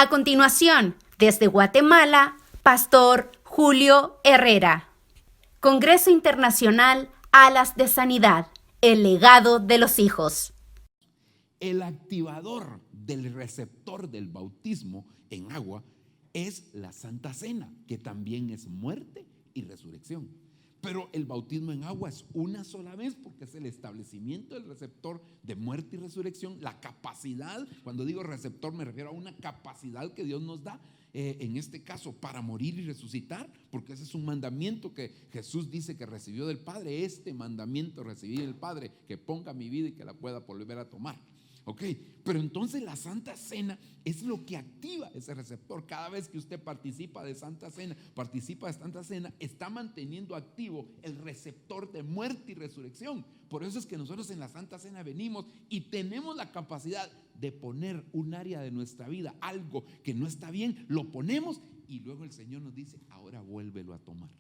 A continuación, desde Guatemala, Pastor Julio Herrera. Congreso Internacional Alas de Sanidad, el legado de los hijos. El activador del receptor del bautismo en agua es la Santa Cena, que también es muerte y resurrección. Pero el bautismo en agua es una sola vez porque es el establecimiento del receptor de muerte y resurrección, la capacidad, cuando digo receptor me refiero a una capacidad que Dios nos da, en este caso para morir y resucitar, porque ese es un mandamiento que Jesús dice que recibió del Padre. Este mandamiento recibí del Padre, que ponga mi vida y que la pueda volver a tomar. Ok, pero entonces la Santa Cena es lo que activa ese receptor. Cada vez que usted participa de Santa Cena, está manteniendo activo el receptor de muerte y resurrección. Por eso es que nosotros en la Santa Cena venimos y tenemos la capacidad de poner un área de nuestra vida, algo que no está bien, lo ponemos y luego el Señor nos dice, ahora vuélvelo a tomar.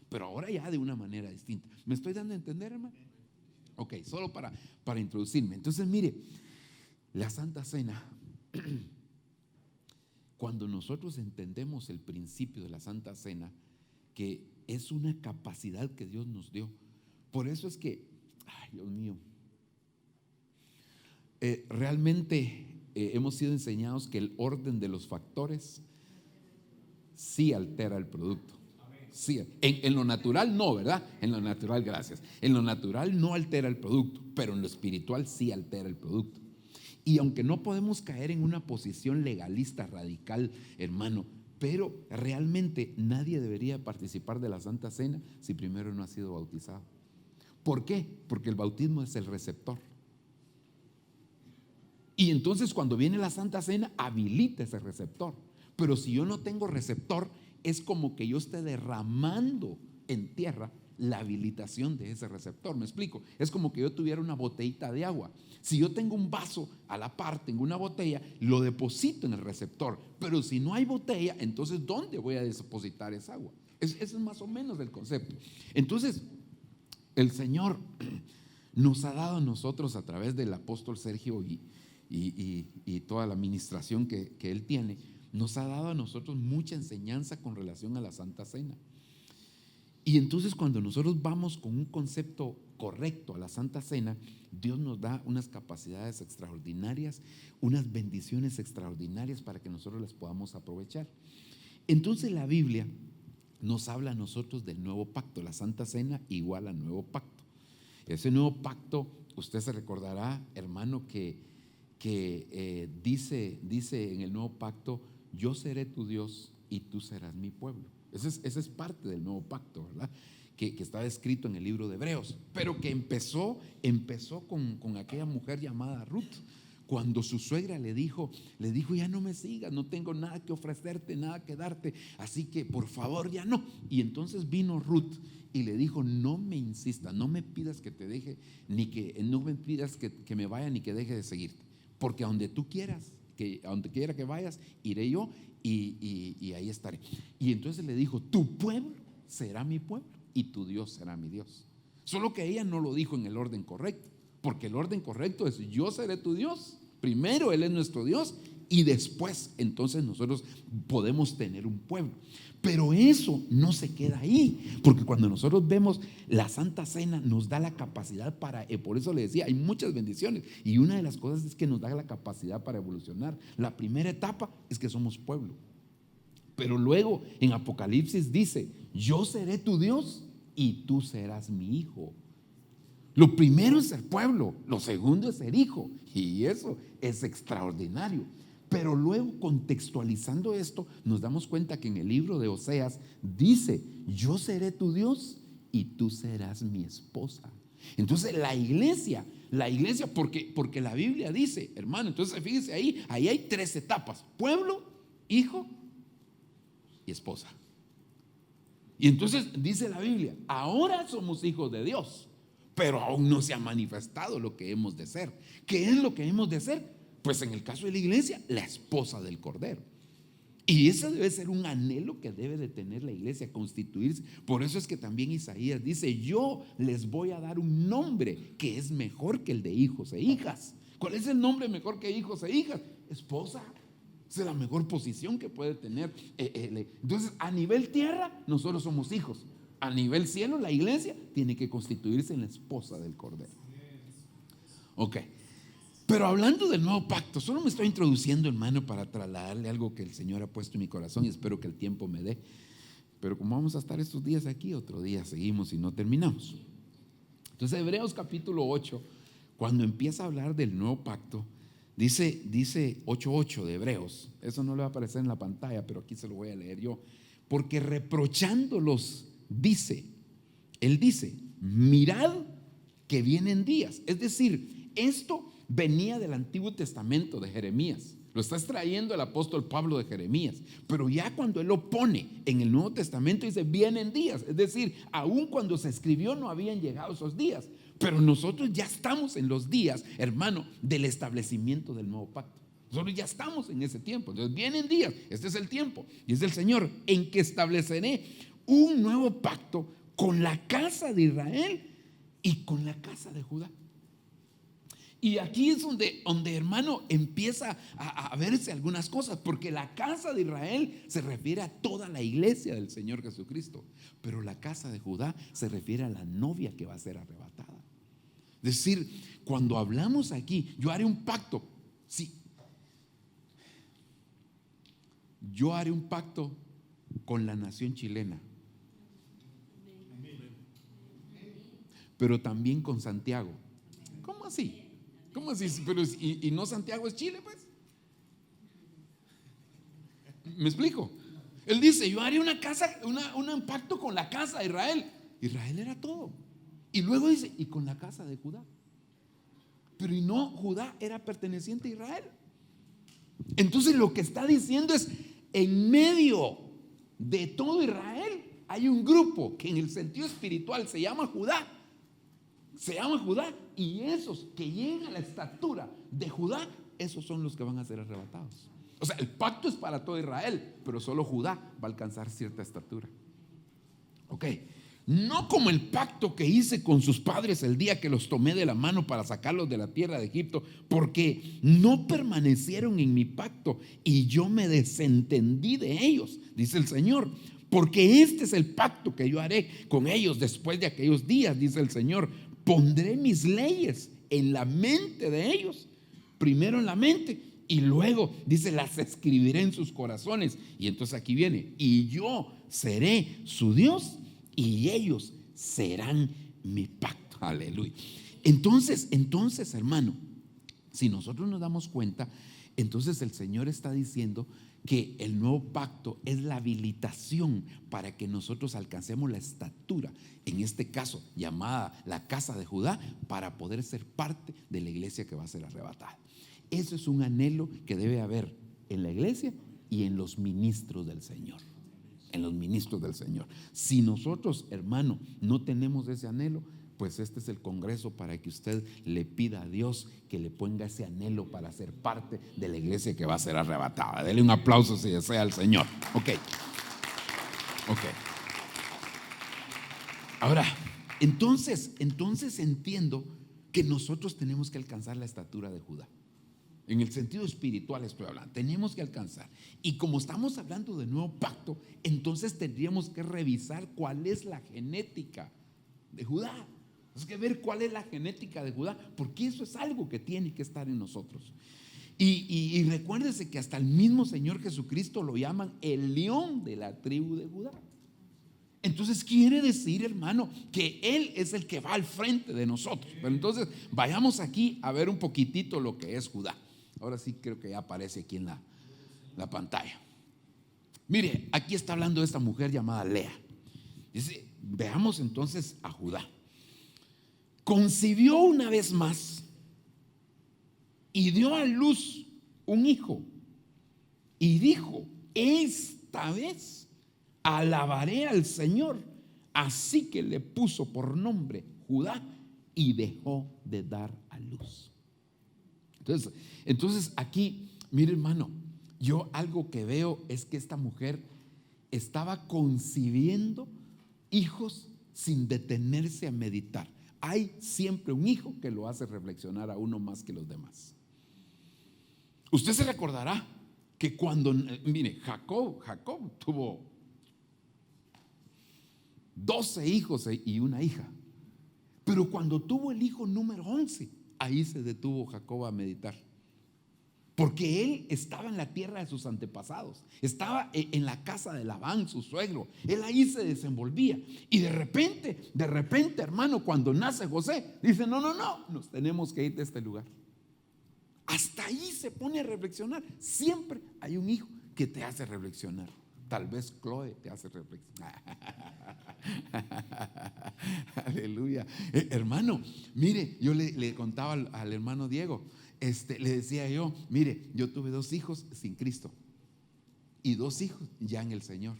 Pero ahora ya de una manera distinta. ¿Me estoy dando a entender, hermano? Ok, solo para introducirme. Entonces, mire, la Santa Cena, cuando nosotros entendemos el principio de la Santa Cena, que es una capacidad que Dios nos dio, por eso es que, ay Dios mío, realmente hemos sido enseñados que el orden de los factores sí altera el producto. Sí, en lo natural no, ¿verdad? En lo natural, gracias. En lo natural no altera el producto, pero en lo espiritual sí altera el producto. Y aunque no podemos caer en una posición legalista radical, hermano, pero realmente nadie debería participar de la Santa Cena si primero no ha sido bautizado. ¿Por qué? Porque el bautismo es el receptor. Y entonces cuando viene la Santa Cena, habilita ese receptor. Pero si yo no tengo receptor, es como que yo esté derramando en tierra la habilitación de ese receptor. ¿Me explico? Es como que yo tuviera una botellita de agua. Si yo tengo un vaso a la par, tengo una botella, lo deposito en el receptor. Pero si no hay botella, entonces ¿dónde voy a depositar esa agua? Ese es más o menos el concepto. Entonces, el Señor nos ha dado a nosotros a través del apóstol Sergio y toda la administración que él tiene, nos ha dado a nosotros mucha enseñanza con relación a la Santa Cena. Y entonces cuando nosotros vamos con un concepto correcto a la Santa Cena, Dios nos da unas capacidades extraordinarias, unas bendiciones extraordinarias para que nosotros las podamos aprovechar. Entonces la Biblia nos habla a nosotros del nuevo pacto, la Santa Cena igual al nuevo pacto. Ese nuevo pacto, usted se recordará, hermano, que dice en el nuevo pacto, yo seré tu Dios y tú serás mi pueblo. Ese es parte del nuevo pacto, ¿verdad? Que está escrito en el libro de Hebreos, pero que empezó con aquella mujer llamada Ruth. Cuando su suegra le dijo, ya no me sigas, no tengo nada que ofrecerte, nada que darte, así que por favor ya no. Y entonces vino Ruth y le dijo, no me insistas, no me pidas que te deje, no me pidas que me vaya ni que deje de seguirte, porque a donde tú quieras, a donde quiera que vayas, iré yo y ahí estaré. Y entonces le dijo, tu pueblo será mi pueblo y tu Dios será mi Dios. Solo que ella no lo dijo en el orden correcto, porque el orden correcto es yo seré tu Dios, primero Él es nuestro Dios y después entonces nosotros podemos tener un pueblo. Pero eso no se queda ahí, porque cuando nosotros vemos la Santa Cena nos da la capacidad para, por eso le decía, hay muchas bendiciones y una de las cosas es que nos da la capacidad para evolucionar. La primera etapa es que somos pueblo, pero luego en Apocalipsis dice, yo seré tu Dios y tú serás mi hijo. Lo primero es ser pueblo, lo segundo es ser hijo, y eso es extraordinario. Pero luego, contextualizando esto, nos damos cuenta que en el libro de Oseas dice, yo seré tu Dios y tú serás mi esposa. Entonces la iglesia, porque la Biblia dice, hermano, entonces fíjese ahí hay tres etapas: pueblo, hijo y esposa. Y entonces dice la Biblia, ahora somos hijos de Dios, pero aún no se ha manifestado lo que hemos de ser. ¿Qué es lo que hemos de ser? Pues en el caso de la iglesia, la esposa del Cordero. Y ese debe ser un anhelo que debe de tener la iglesia, constituirse. Por eso es que también Isaías dice, yo les voy a dar un nombre que es mejor que el de hijos e hijas. ¿Cuál es el nombre mejor que hijos e hijas? Esposa. Esa es la mejor posición que puede tener. Entonces, a nivel tierra, nosotros somos hijos. A nivel cielo, la iglesia tiene que constituirse en la esposa del Cordero. Ok. Pero hablando del nuevo pacto, solo me estoy introduciendo, hermano, para trasladarle algo que el Señor ha puesto en mi corazón y espero que el tiempo me dé. Pero como vamos a estar estos días aquí, otro día seguimos y no terminamos. Entonces, Hebreos capítulo 8, cuando empieza a hablar del nuevo pacto, dice 8:8 de Hebreos. Eso no le va a aparecer en la pantalla, pero aquí se lo voy a leer yo. Porque reprochándolos, él dice, mirad que vienen días. Es decir, esto venía del Antiguo Testamento de Jeremías. Lo está extrayendo el apóstol Pablo de Jeremías. Pero ya cuando él lo pone en el Nuevo Testamento, dice, vienen días. Es decir, aún cuando se escribió no habían llegado esos días. Pero nosotros ya estamos en los días, hermano, del establecimiento del nuevo pacto. Nosotros ya estamos en ese tiempo. Entonces vienen días, este es el tiempo. Y es el Señor en que estableceré un nuevo pacto con la casa de Israel y con la casa de Judá. Y aquí es donde hermano, empieza a verse algunas cosas, porque la casa de Israel se refiere a toda la iglesia del Señor Jesucristo, pero la casa de Judá se refiere a la novia que va a ser arrebatada. Es decir, cuando hablamos aquí, yo haré un pacto, sí, yo haré un pacto con la nación chilena, pero también con Santiago. ¿Cómo así? ¿Cómo así? Pero, ¿y no Santiago es Chile, pues? ¿Me explico? Él dice, yo haré un pacto con la casa de Israel. Israel era todo. Y luego dice, y con la casa de Judá. Pero y no, Judá era perteneciente a Israel. Entonces lo que está diciendo es, en medio de todo Israel hay un grupo que en el sentido espiritual se llama Judá. Se llama Judá, y esos que llegan a la estatura de Judá, esos son los que van a ser arrebatados. O sea, el pacto es para todo Israel, pero solo Judá va a alcanzar cierta estatura. Ok, no como el pacto que hice con sus padres el día que los tomé de la mano para sacarlos de la tierra de Egipto, porque no permanecieron en mi pacto y yo me desentendí de ellos, dice el Señor. Porque este es el pacto que yo haré con ellos después de aquellos días, dice el Señor. Pondré mis leyes en la mente de ellos, primero en la mente y luego, dice, las escribiré en sus corazones. Y entonces aquí viene, y yo seré su Dios y ellos serán mi pacto. Aleluya. Entonces, hermano, si nosotros nos damos cuenta, entonces el Señor está diciendo que el nuevo pacto es la habilitación para que nosotros alcancemos la estatura, en este caso llamada la casa de Judá, para poder ser parte de la iglesia que va a ser arrebatada. Eso es un anhelo que debe haber en la iglesia y en los ministros del Señor. En los ministros del Señor. Si nosotros, hermano, no tenemos ese anhelo, pues este es el congreso para que usted le pida a Dios que le ponga ese anhelo para ser parte de la iglesia que va a ser arrebatada. Dele un aplauso si desea al Señor. Ok. Ahora, entonces entiendo que nosotros tenemos que alcanzar la estatura de Judá. En el sentido espiritual estoy hablando, tenemos que alcanzar. Y como estamos hablando de nuevo pacto, entonces tendríamos que revisar cuál es la genética de Judá. Tenemos que ver cuál es la genética de Judá, porque eso es algo que tiene que estar en nosotros. Y recuérdese que hasta el mismo Señor Jesucristo lo llaman el león de la tribu de Judá. Entonces quiere decir, hermano, que Él es el que va al frente de nosotros. Pero entonces vayamos aquí a ver un poquitito lo que es Judá. Ahora sí creo que ya aparece aquí en la pantalla. Mire, aquí está hablando de esta mujer llamada Lea. Dice, veamos entonces a Judá. Concibió una vez más y dio a luz un hijo y dijo, esta vez alabaré al Señor. Así que le puso por nombre Judá y dejó de dar a luz. Entonces aquí, mire hermano, yo algo que veo es que esta mujer estaba concibiendo hijos sin detenerse a meditar. Hay siempre un hijo que lo hace reflexionar a uno más que los demás. Usted se recordará que cuando, mire, Jacob tuvo 12 hijos y una hija, pero cuando tuvo el hijo número 11, ahí se detuvo Jacob a meditar. Porque él estaba en la tierra de sus antepasados, estaba en la casa de Labán, su suegro. Él ahí se desenvolvía. Y de repente, hermano, cuando nace José, dice: no, nos tenemos que ir de este lugar. Hasta ahí se pone a reflexionar. Siempre hay un hijo que te hace reflexionar. Tal vez Chloe te hace reflexionar. Aleluya. Hermano, mire, yo le contaba al hermano Diego, le decía yo: mire, yo tuve 2 hijos sin Cristo y 2 hijos ya en el Señor.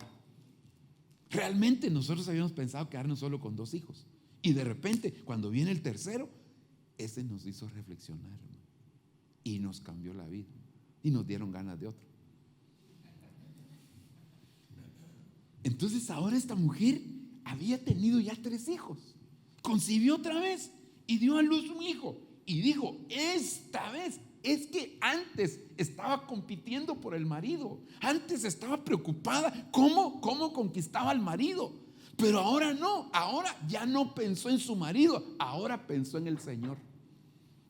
Realmente nosotros habíamos pensado quedarnos solo con 2 hijos, y de repente cuando viene el tercero, ese nos hizo reflexionar, hermano, y nos cambió la vida y nos dieron ganas de otro. Entonces ahora esta mujer había tenido ya 3 hijos, concibió otra vez y dio a luz un hijo. Y dijo: esta vez, es que antes estaba compitiendo por el marido, antes estaba preocupada cómo conquistaba al marido, pero ahora no, ahora ya no pensó en su marido, ahora pensó en el Señor.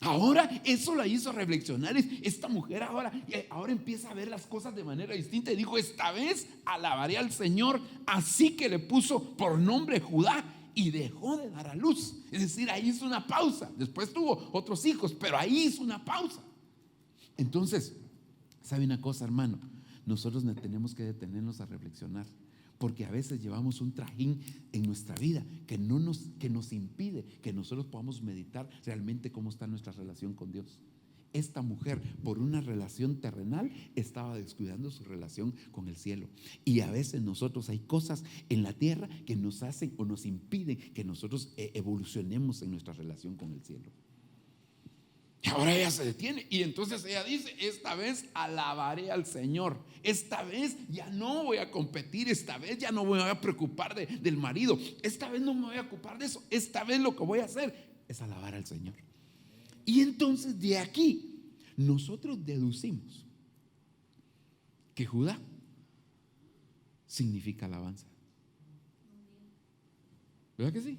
Ahora eso la hizo reflexionar. Esta mujer ahora empieza a ver las cosas de manera distinta y dijo: esta vez alabaré al Señor. Así que le puso por nombre Judá y dejó de dar a luz. Es decir, ahí hizo una pausa. Después tuvo otros hijos, pero ahí hizo una pausa. Entonces, ¿sabe una cosa, hermano? Nosotros tenemos que detenernos a reflexionar, porque a veces llevamos un trajín en nuestra vida que nos impide que nosotros podamos meditar realmente cómo está nuestra relación con Dios. Esta mujer, por una relación terrenal, estaba descuidando su relación con el cielo. Y a veces nosotros hay cosas en la tierra que nos hacen o nos impiden que nosotros evolucionemos en nuestra relación con el cielo. Y ahora ella se detiene y entonces ella dice: esta vez alabaré al Señor. Esta vez ya no voy a competir. Esta vez ya no me voy a preocupar del marido. Esta vez no me voy a ocupar de eso. Esta vez lo que voy a hacer es alabar al Señor. Y entonces de aquí nosotros deducimos que Judá significa alabanza. ¿Verdad que sí?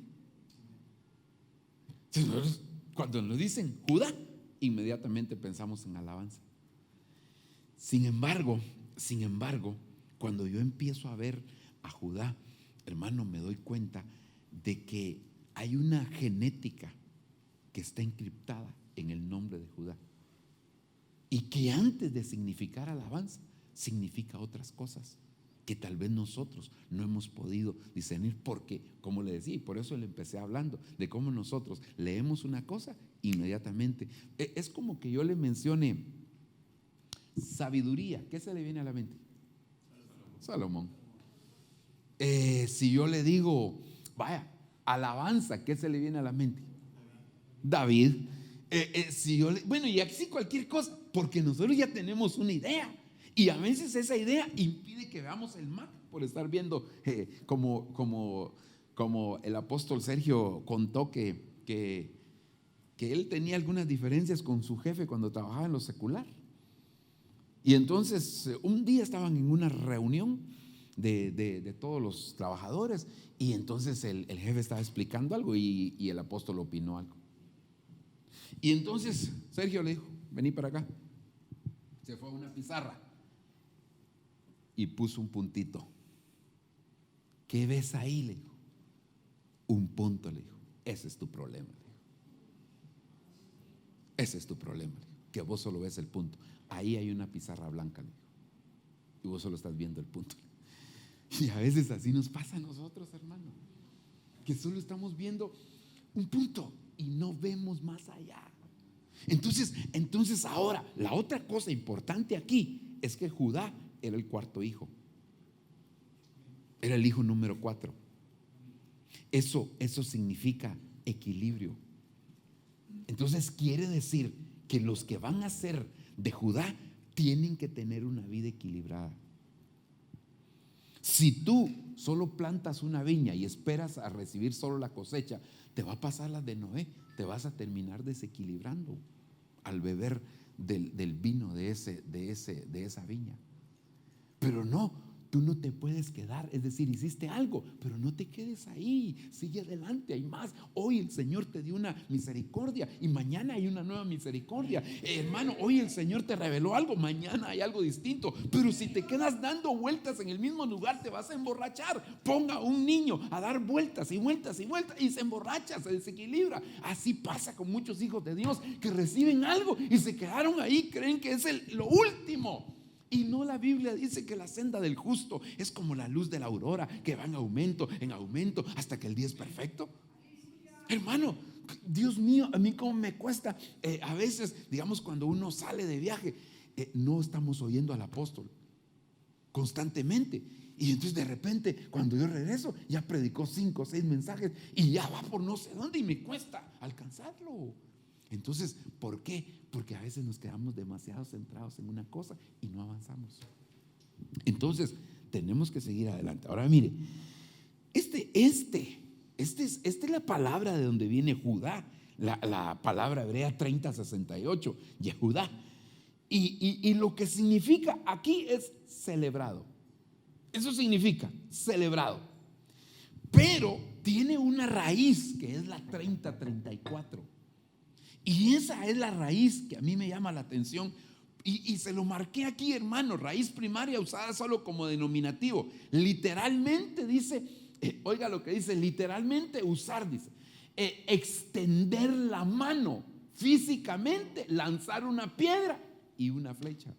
Entonces, cuando nos dicen Judá, inmediatamente pensamos en alabanza. Sin embargo, cuando yo empiezo a ver a Judá, hermano, me doy cuenta de que hay una genética que está encriptada en el nombre de Judá, y que antes de significar alabanza significa otras cosas que tal vez nosotros no hemos podido discernir, porque, como le decía, y por eso le empecé hablando de cómo nosotros leemos una cosa inmediatamente. Es como que yo le mencione sabiduría, ¿qué se le viene a la mente? Salomón. Si yo le digo, vaya, alabanza, ¿qué se le viene a la mente? David. Bueno, y así cualquier cosa, porque nosotros ya tenemos una idea, y a veces esa idea impide que veamos el mar, por estar viendo como el apóstol Sergio contó que él tenía algunas diferencias con su jefe cuando trabajaba en lo secular. Y entonces un día estaban en una reunión de todos los trabajadores, y entonces el jefe estaba explicando algo y el apóstol opinó algo. Y entonces Sergio le dijo: vení para acá. Se fue a una pizarra y puso un puntito. ¿Qué ves ahí? Le dijo. Un punto, le dijo. Ese es tu problema, le dijo. Ese es tu problema, le dijo, que vos solo ves el punto. Ahí hay una pizarra blanca, le dijo, y vos solo estás viendo el punto. Y a veces así nos pasa a nosotros, hermano, que solo estamos viendo un punto y no vemos más allá. Entonces ahora, la otra cosa importante aquí es que Judá era el 4.º hijo. Era el hijo número 4. Eso significa equilibrio. Entonces quiere decir que los que van a ser de Judá tienen que tener una vida equilibrada. Si tú solo plantas una viña y esperas a recibir solo la cosecha, te va a pasar la de Noé, te vas a terminar desequilibrando al beber del vino de esa viña. Pero no, tú no te puedes quedar, es decir, hiciste algo, pero no te quedes ahí, sigue adelante, hay más. Hoy el Señor te dio una misericordia y mañana hay una nueva misericordia. Hermano, hoy el Señor te reveló algo, mañana hay algo distinto. Pero si te quedas dando vueltas en el mismo lugar, te vas a emborrachar. Ponga a un niño a dar vueltas y vueltas y vueltas y se emborracha, se desequilibra. Así pasa con muchos hijos de Dios que reciben algo y se quedaron ahí, creen que es lo último. Y no, la Biblia dice que la senda del justo es como la luz de la aurora, que va en aumento, hasta que el día es perfecto. Hermano, Dios mío, a mí cómo me cuesta a veces, digamos, cuando uno sale de viaje, no estamos oyendo al apóstol constantemente. Y entonces de repente, cuando yo regreso, ya predicó 5 o 6 mensajes y ya va por no sé dónde y me cuesta alcanzarlo. Entonces, ¿por qué? Porque a veces nos quedamos demasiado centrados en una cosa y no avanzamos. Entonces, tenemos que seguir adelante. Ahora mire, esta es la palabra de donde viene Judá, la palabra hebrea 3068, Yehudá. Y lo que significa aquí es celebrado. Eso significa celebrado. Pero tiene una raíz que es la 3034. Y esa es la raíz que a mí me llama la atención. Y se lo marqué aquí, hermano. Raíz primaria usada solo como denominativo. Literalmente dice, oiga lo que dice, literalmente usar, dice, extender la mano físicamente, lanzar una piedra y una flecha.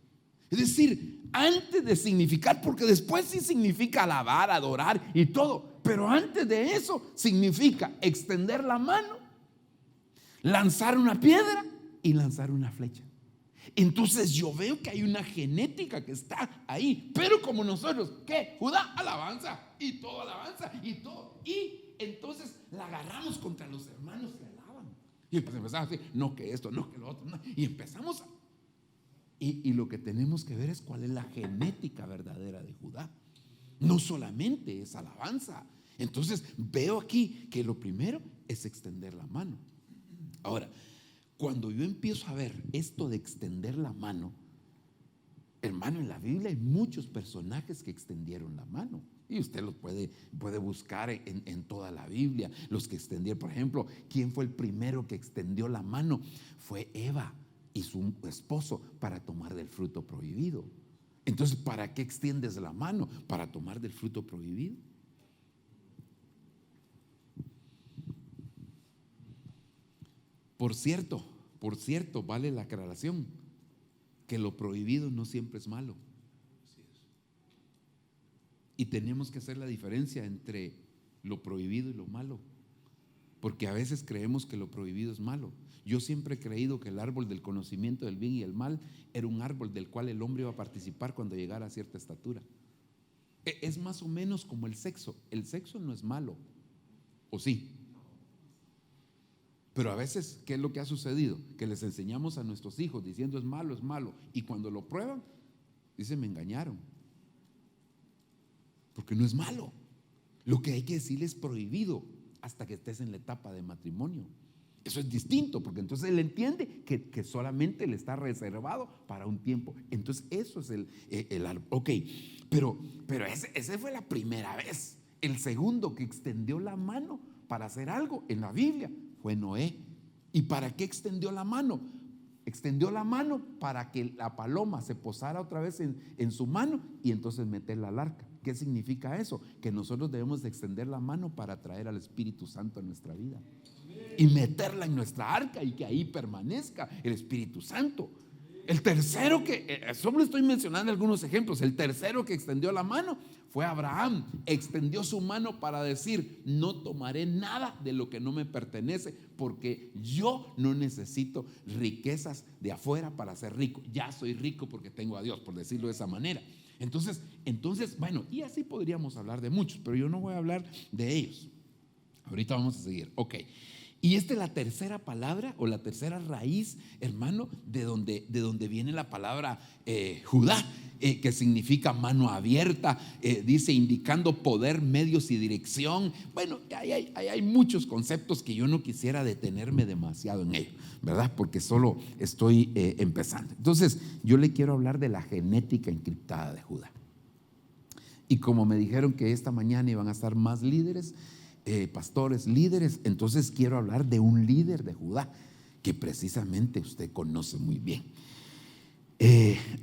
Es decir, antes de significar, porque después sí significa alabar, adorar y todo, pero antes de eso significa extender la mano, lanzar una piedra y lanzar una flecha. Entonces yo veo que hay una genética que está ahí. Pero como nosotros, ¿qué? Judá, alabanza y todo alabanza y todo. Y entonces la agarramos contra los hermanos que alaban. Y pues empezamos a decir, no que esto, no que lo otro, no. Y empezamos y lo que tenemos que ver es cuál es la genética verdadera de Judá. No solamente es alabanza. Entonces veo aquí que lo primero es extender la mano. Ahora, cuando yo empiezo a ver esto de extender la mano, hermano, en la Biblia hay muchos personajes que extendieron la mano. Y usted los puede buscar en toda la Biblia. Los que extendieron, por ejemplo, ¿quién fue el primero que extendió la mano? Fue Eva y su esposo para tomar del fruto prohibido. Entonces, ¿para qué extiendes la mano? ¿Para tomar del fruto prohibido? Por cierto, vale la aclaración que lo prohibido no siempre es malo. Y tenemos que hacer la diferencia entre lo prohibido y lo malo, porque a veces creemos que lo prohibido es malo. Yo siempre he creído que el árbol del conocimiento del bien y el mal era un árbol del cual el hombre iba a participar cuando llegara a cierta estatura. Es más o menos como el sexo. El sexo no es malo, ¿o sí? Pero a veces, ¿qué es lo que ha sucedido? Que les enseñamos a nuestros hijos diciendo es malo, y cuando lo prueban, dicen me engañaron, porque no es malo. Lo que hay que decirle es prohibido hasta que estés en la etapa de matrimonio. Eso es distinto, porque entonces él entiende que solamente le está reservado para un tiempo. Entonces eso es el árbol. Ok, pero esa fue la primera vez. El segundo que extendió la mano para hacer algo en la Biblia fue Noé. ¿Y para qué extendió la mano? Extendió la mano para que la paloma se posara otra vez en su mano y entonces meterla al arca. ¿Qué significa eso? Que nosotros debemos de extender la mano para traer al Espíritu Santo a nuestra vida y meterla en nuestra arca y que ahí permanezca el Espíritu Santo. El tercero solo estoy mencionando algunos ejemplos. El tercero que extendió la mano fue Abraham. Extendió su mano para decir: no tomaré nada de lo que no me pertenece, porque yo no necesito riquezas de afuera para ser rico. Ya soy rico porque tengo a Dios, por decirlo de esa manera. Entonces, bueno, y así podríamos hablar de muchos, pero yo no voy a hablar de ellos. Ahorita vamos a seguir. Ok. Y esta es la tercera palabra o la tercera raíz, hermano, de donde viene la palabra Judá, que significa mano abierta, dice indicando poder, medios y dirección. Bueno, hay muchos conceptos que yo no quisiera detenerme demasiado en ello, ¿verdad? Porque solo estoy empezando. Entonces, yo le quiero hablar de la genética encriptada de Judá. Y como me dijeron que esta mañana iban a estar más líderes, pastores, líderes, entonces quiero hablar de un líder de Judá que precisamente usted conoce muy bien.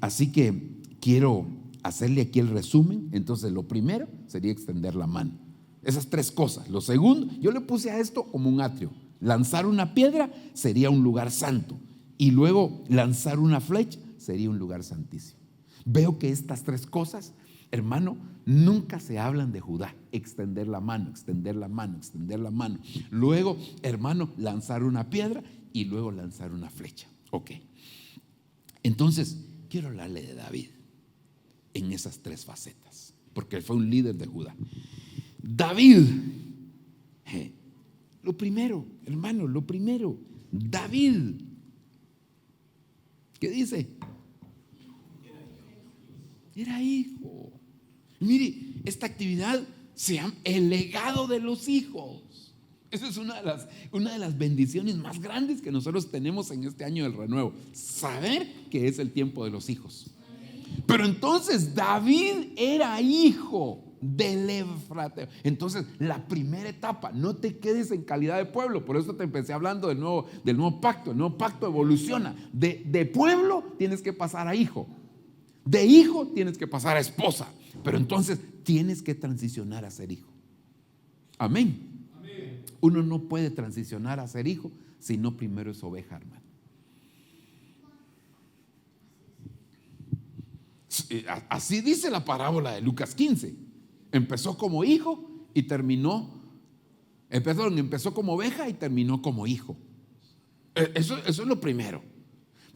Así que quiero hacerle aquí el resumen. Entonces lo primero sería extender la mano, esas tres cosas. Lo segundo, yo le puse a esto como un atrio. Lanzar una piedra sería un lugar santo, y luego lanzar una flecha sería un lugar santísimo. Veo que estas tres cosas, hermano, nunca se hablan de Judá. Extender la mano, extender la mano, extender la mano. Luego, hermano, lanzar una piedra y luego lanzar una flecha. Ok. Entonces, quiero hablarle de David en esas tres facetas, porque él fue un líder de Judá. David, lo primero, hermano, lo primero, David, ¿qué dice? Era hijo. Mire, esta actividad se llama el legado de los hijos. Esa es una de las bendiciones más grandes que nosotros tenemos en este año del renuevo. Saber que es el tiempo de los hijos. Pero entonces David era hijo del Efrateo. Entonces la primera etapa, no te quedes en calidad de pueblo. Por eso te empecé hablando del nuevo pacto. El nuevo pacto evoluciona. De pueblo tienes que pasar a hijo. De hijo tienes que pasar a esposa. Pero entonces tienes que transicionar a ser hijo. Amén. Uno no puede transicionar a ser hijo si no primero es oveja, hermano. Así dice la parábola de Lucas 15. Empezó como hijo y empezó como oveja y terminó como hijo. Eso es lo primero.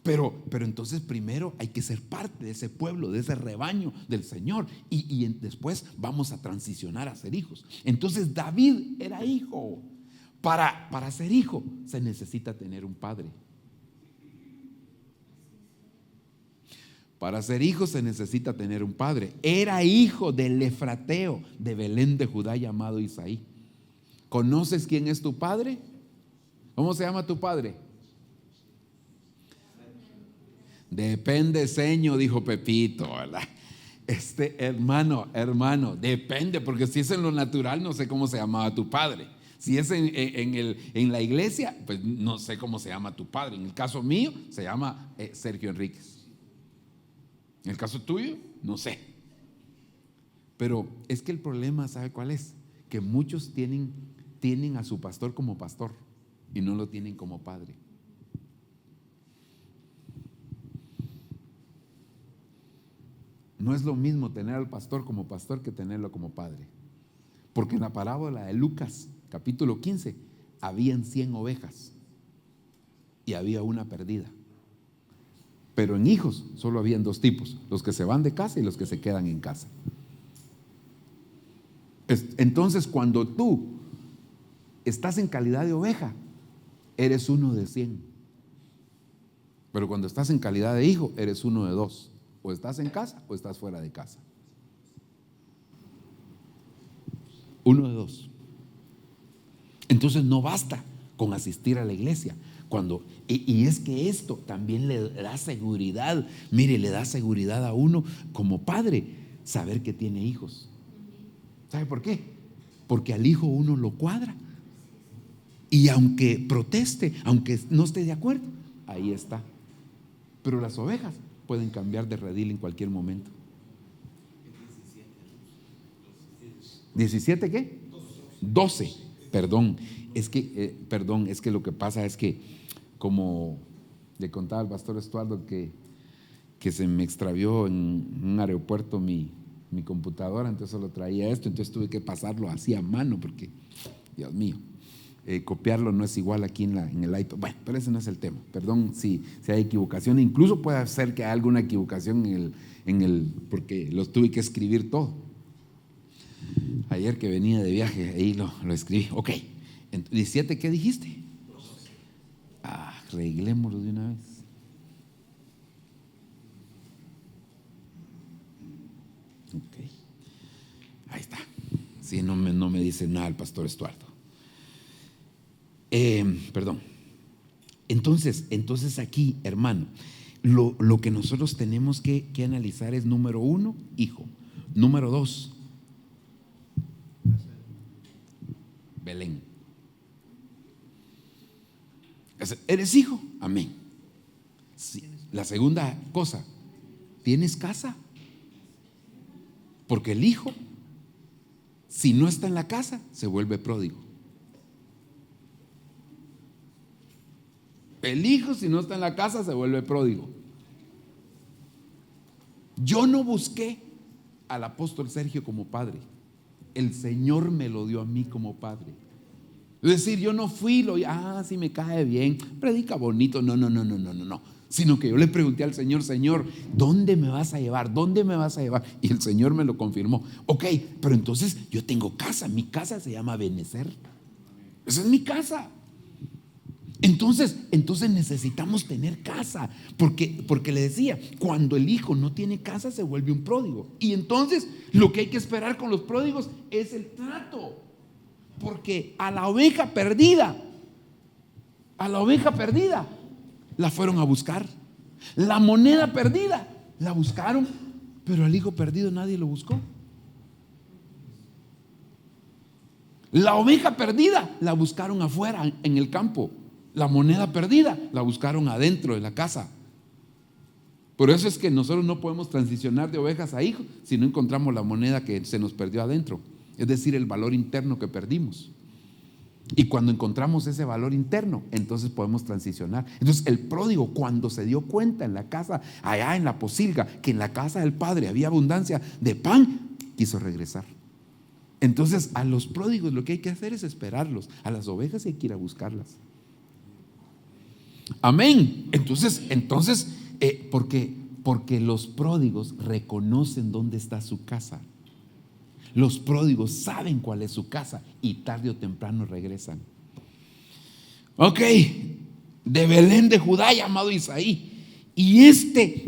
Pero entonces primero hay que ser parte de ese pueblo, de ese rebaño del Señor, y después vamos a transicionar a ser hijos. Entonces David era hijo. Para ser hijo se necesita tener un padre. Para ser hijo se necesita tener un padre. Era hijo del Efrateo de Belén de Judá llamado Isaí. ¿Conoces quién es tu padre? ¿Cómo se llama tu padre? Depende, señor, dijo Pepito, ¿verdad? Hermano, depende, porque si es en lo natural, no sé cómo se llamaba tu padre. Si es en la iglesia, pues no sé cómo se llama tu padre. En el caso mío, se llama Sergio Enríquez. En el caso tuyo, no sé. Pero es que el problema, ¿sabe cuál es? Que muchos tienen a su pastor como pastor y no lo tienen como padre. No es lo mismo tener al pastor como pastor que tenerlo como padre. Porque en la parábola de Lucas, capítulo 15, habían 100 ovejas y había una perdida. Pero en hijos solo habían dos tipos: los que se van de casa y los que se quedan en casa. Entonces, cuando tú estás en calidad de oveja, eres uno de 100. Pero cuando estás en calidad de hijo, eres uno de 2. O estás en casa o estás fuera de casa. Uno de 2. Entonces no basta con asistir a la iglesia. Y es que esto también le da seguridad. Mire, le da seguridad a uno como padre saber que tiene hijos. ¿Sabe por qué? Porque al hijo uno lo cuadra. Y aunque proteste, aunque no esté de acuerdo, ahí está. Pero las ovejas pueden cambiar de redil en cualquier momento. ¿17 qué? 12. Perdón. Es que lo que pasa es que, como le contaba al pastor Estuardo, que se me extravió en un aeropuerto mi computadora, entonces solo traía esto, entonces tuve que pasarlo así a mano, porque, Dios mío, copiarlo no es igual aquí en el iPad. Bueno, pero ese no es el tema. Perdón si hay equivocación. Incluso puede ser que haya alguna equivocación porque los tuve que escribir todo. Ayer que venía de viaje, ahí lo escribí. Ok, 17, ¿qué dijiste? arreglémoslo de una vez. Ok, ahí está. Sí, no me dice nada el pastor Estuardo. Perdón. Entonces aquí, hermano, lo que nosotros tenemos que analizar es: número 1, hijo. Número 2, Belén. ¿Eres hijo? Amén. Sí. La segunda cosa, ¿tienes casa? Porque el hijo, si no está en la casa, se vuelve pródigo. El hijo, si no está en la casa, se vuelve pródigo. Yo no busqué al apóstol Sergio como padre. El Señor me lo dio a mí como padre. Es decir, yo no fui, sí me cae bien, predica bonito. No. Sino que yo le pregunté al Señor: Señor, ¿dónde me vas a llevar? ¿Dónde me vas a llevar? Y el Señor me lo confirmó. Ok, pero entonces yo tengo casa. Mi casa se llama Benecer. Esa es mi casa. Entonces necesitamos tener casa, porque le decía, cuando el hijo no tiene casa se vuelve un pródigo. Y entonces lo que hay que esperar con los pródigos es el trato, porque a la oveja perdida la fueron a buscar. La moneda perdida la buscaron, pero al hijo perdido nadie lo buscó. La oveja perdida la buscaron afuera en el campo. La moneda perdida la buscaron adentro de la casa. Por eso es que nosotros no podemos transicionar de ovejas a hijos si no encontramos la moneda que se nos perdió adentro, es decir, el valor interno que perdimos. Y cuando encontramos ese valor interno, entonces podemos transicionar. Entonces el pródigo, cuando se dio cuenta en la casa, allá en la posilga, que en la casa del padre había abundancia de pan, quiso regresar. Entonces a los pródigos lo que hay que hacer es esperarlos. A las ovejas hay que ir a buscarlas. Amén. Entonces, porque los pródigos reconocen dónde está su casa. Los pródigos saben cuál es su casa y tarde o temprano regresan. Ok, de Belén de Judá, llamado Isaí. Y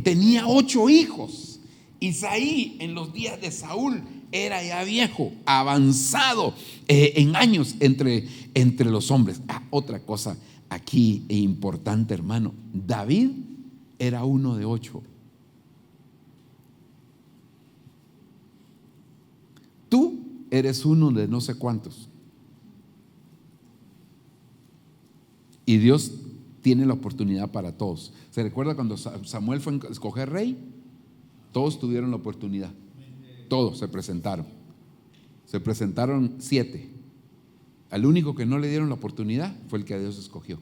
tenía 8 hijos. Isaí, en los días de Saúl, era ya viejo, avanzado en años entre los hombres. Otra cosa aquí importante, hermano: David era uno de 8. Tú eres uno de no sé cuántos. Y Dios tiene la oportunidad para todos. ¿Se recuerda cuando Samuel fue a escoger rey? Todos tuvieron la oportunidad. Todos se presentaron. Se presentaron 7. Al único que no le dieron la oportunidad fue el que Dios escogió.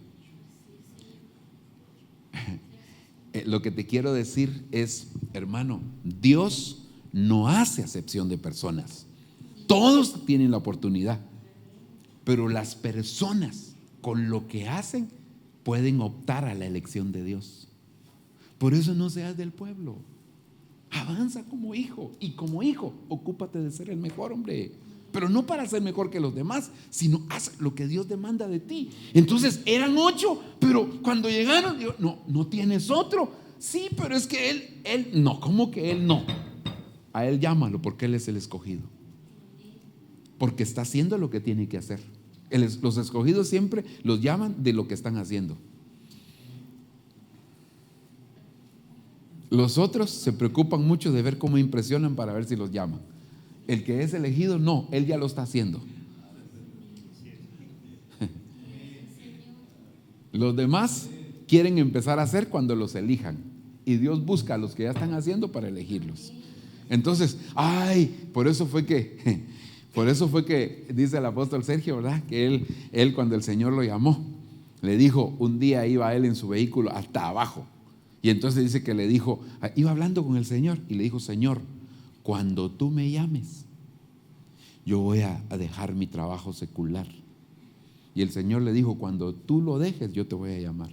Lo que te quiero decir es, hermano, Dios no hace acepción de personas. Todos tienen la oportunidad, pero las personas con lo que hacen pueden optar a la elección de Dios. Por eso no seas del pueblo. Avanza como hijo, y como hijo ocúpate de ser el mejor, hombre. Pero no para ser mejor que los demás, sino haz lo que Dios demanda de ti. Entonces eran 8, pero cuando llegaron, digo, no tienes otro. Sí, pero es que él no. ¿Cómo que él no? A él llámalo, porque él es el escogido, porque está haciendo lo que tiene que hacer. Los escogidos siempre los llaman de lo que están haciendo. Los otros se preocupan mucho de ver cómo impresionan para ver si los llaman. El que es elegido, no, él ya lo está haciendo. Los demás quieren empezar a hacer cuando los elijan, y Dios busca a los que ya están haciendo para elegirlos. Entonces, por eso fue que dice el apóstol Sergio, ¿verdad? Que él cuando el Señor lo llamó, le dijo, un día iba él en su vehículo hasta abajo, y entonces dice que le dijo, iba hablando con el Señor y le dijo: Señor, cuando tú me llames, yo voy a dejar mi trabajo secular. Y el Señor le dijo: cuando tú lo dejes, yo te voy a llamar.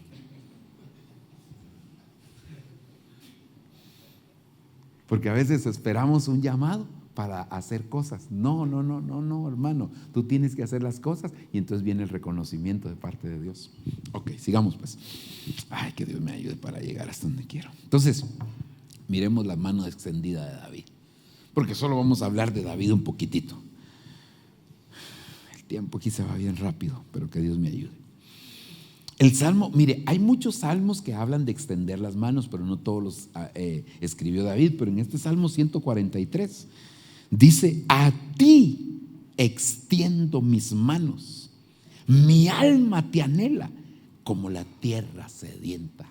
Porque a veces esperamos un llamado para hacer cosas. No, hermano. Tú tienes que hacer las cosas y entonces viene el reconocimiento de parte de Dios. Ok, sigamos pues. Ay, que Dios me ayude para llegar hasta donde quiero. Entonces, miremos la mano extendida de David, porque solo vamos a hablar de David un poquitito. El tiempo aquí se va bien rápido, pero que Dios me ayude. El salmo, mire, hay muchos salmos que hablan de extender las manos, pero no todos los escribió David. Pero en este Salmo 143 dice: a ti extiendo mis manos, mi alma te anhela como la tierra sedienta.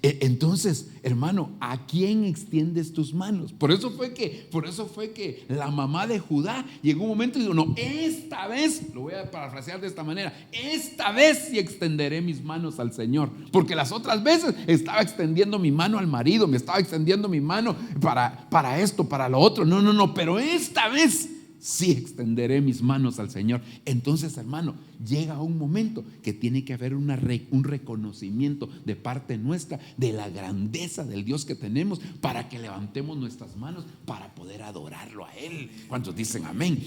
Entonces, hermano, ¿a quién extiendes tus manos? Por eso fue que la mamá de Judá llegó un momento y dijo: no, esta vez, lo voy a parafrasear de esta manera, esta vez sí extenderé mis manos al Señor, porque las otras veces estaba extendiendo mi mano al marido, me estaba extendiendo mi mano para esto, para lo otro. No, pero esta vez sí extenderé mis manos al Señor. Entonces, hermano, llega un momento que tiene que haber un reconocimiento de parte nuestra de la grandeza del Dios que tenemos, para que levantemos nuestras manos para poder adorarlo a Él. ¿Cuántos dicen amén?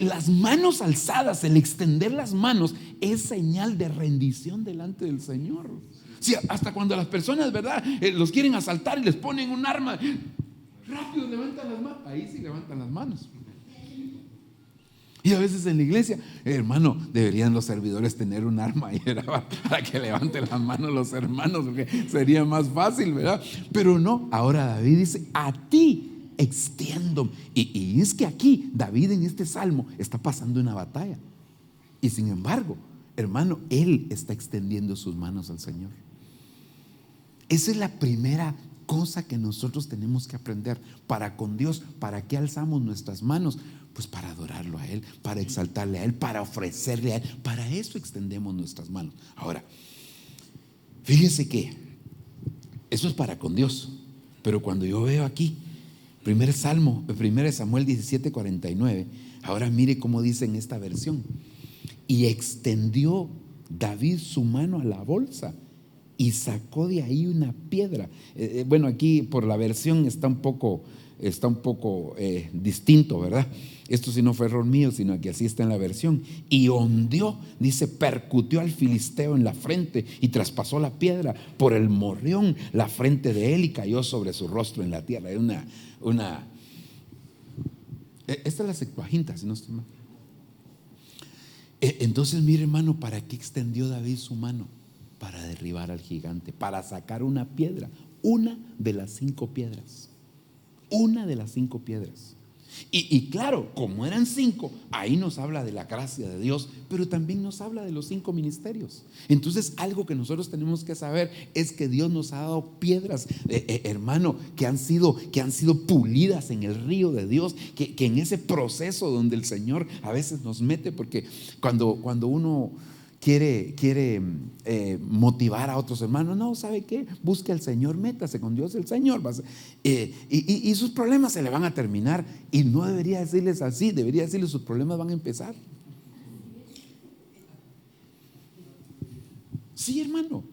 Las manos alzadas, el extender las manos, es señal de rendición delante del Señor. Sí, hasta cuando las personas, ¿verdad?, los quieren asaltar y les ponen un arma, rápido levantan las manos. Ahí sí levantan las manos. Y a veces en la iglesia, hermano, deberían los servidores tener un arma ahí, ¿verdad?, para que levanten las manos los hermanos, porque sería más fácil, ¿verdad? Pero no, ahora David dice: a ti extiendo. Y es que aquí David en este salmo está pasando una batalla. Y sin embargo, hermano, él está extendiendo sus manos al Señor. Esa es la primera cosa que nosotros tenemos que aprender para con Dios. ¿Para qué alzamos nuestras manos? Pues para adorarlo a Él, para exaltarle a Él, para ofrecerle a Él. Para eso extendemos nuestras manos. Ahora, fíjese que eso es para con Dios. Pero cuando yo veo aquí, 1 Samuel 17:49, ahora mire cómo dice en esta versión: y extendió David su mano a la bolsa y sacó de ahí una piedra. Bueno, aquí por la versión está un poco distinto, ¿verdad? Esto sí no fue error mío, sino que así está en la versión. Y ondeó, dice, percutió al filisteo en la frente y traspasó la piedra por el morrión la frente de él y cayó sobre su rostro en la tierra. Es esta es la Septuaginta, si no estoy mal. Entonces, mire, hermano, ¿para qué extendió David su mano? Para derribar al gigante, para sacar una piedra, una de las 5 piedras. Una de las 5 piedras. Y claro, como eran 5, ahí nos habla de la gracia de Dios, pero también nos habla de los 5 ministerios. Entonces, algo que nosotros tenemos que saber es que Dios nos ha dado piedras, hermano, que han sido pulidas en el río de Dios, que en ese proceso donde el Señor a veces nos mete, porque cuando uno quiere motivar a otros hermanos, no, ¿sabe qué? Busque al Señor, métase con Dios, el Señor y sus problemas se le van a terminar. Y no debería decirles así, debería decirles: sus problemas van a empezar. Sí, hermano,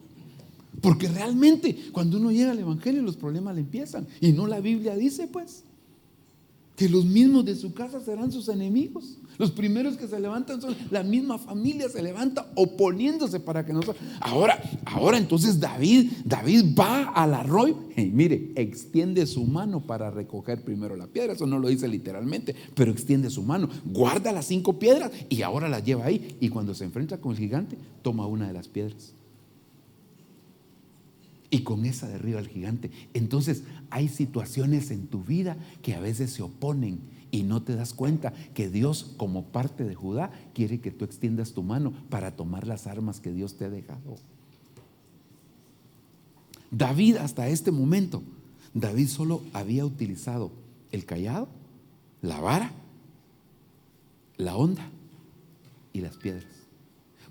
porque realmente cuando uno llega al Evangelio, los problemas le empiezan. Y no, la Biblia dice pues que los mismos de su casa serán sus enemigos. Los primeros que se levantan son la misma familia, se levanta oponiéndose para que nosotros. Ahora entonces David va al arroyo y mire, extiende su mano para recoger primero la piedra. Eso no lo dice literalmente, pero extiende su mano, guarda las 5 piedras y ahora las lleva ahí. Y cuando se enfrenta con el gigante, toma una de las piedras y con esa derriba al gigante. Entonces hay situaciones en tu vida que a veces se oponen y no te das cuenta que Dios, como parte de Judá, quiere que tú extiendas tu mano para tomar las armas que Dios te ha dejado. David, hasta este momento, David solo había utilizado el cayado, la vara, la honda y las piedras.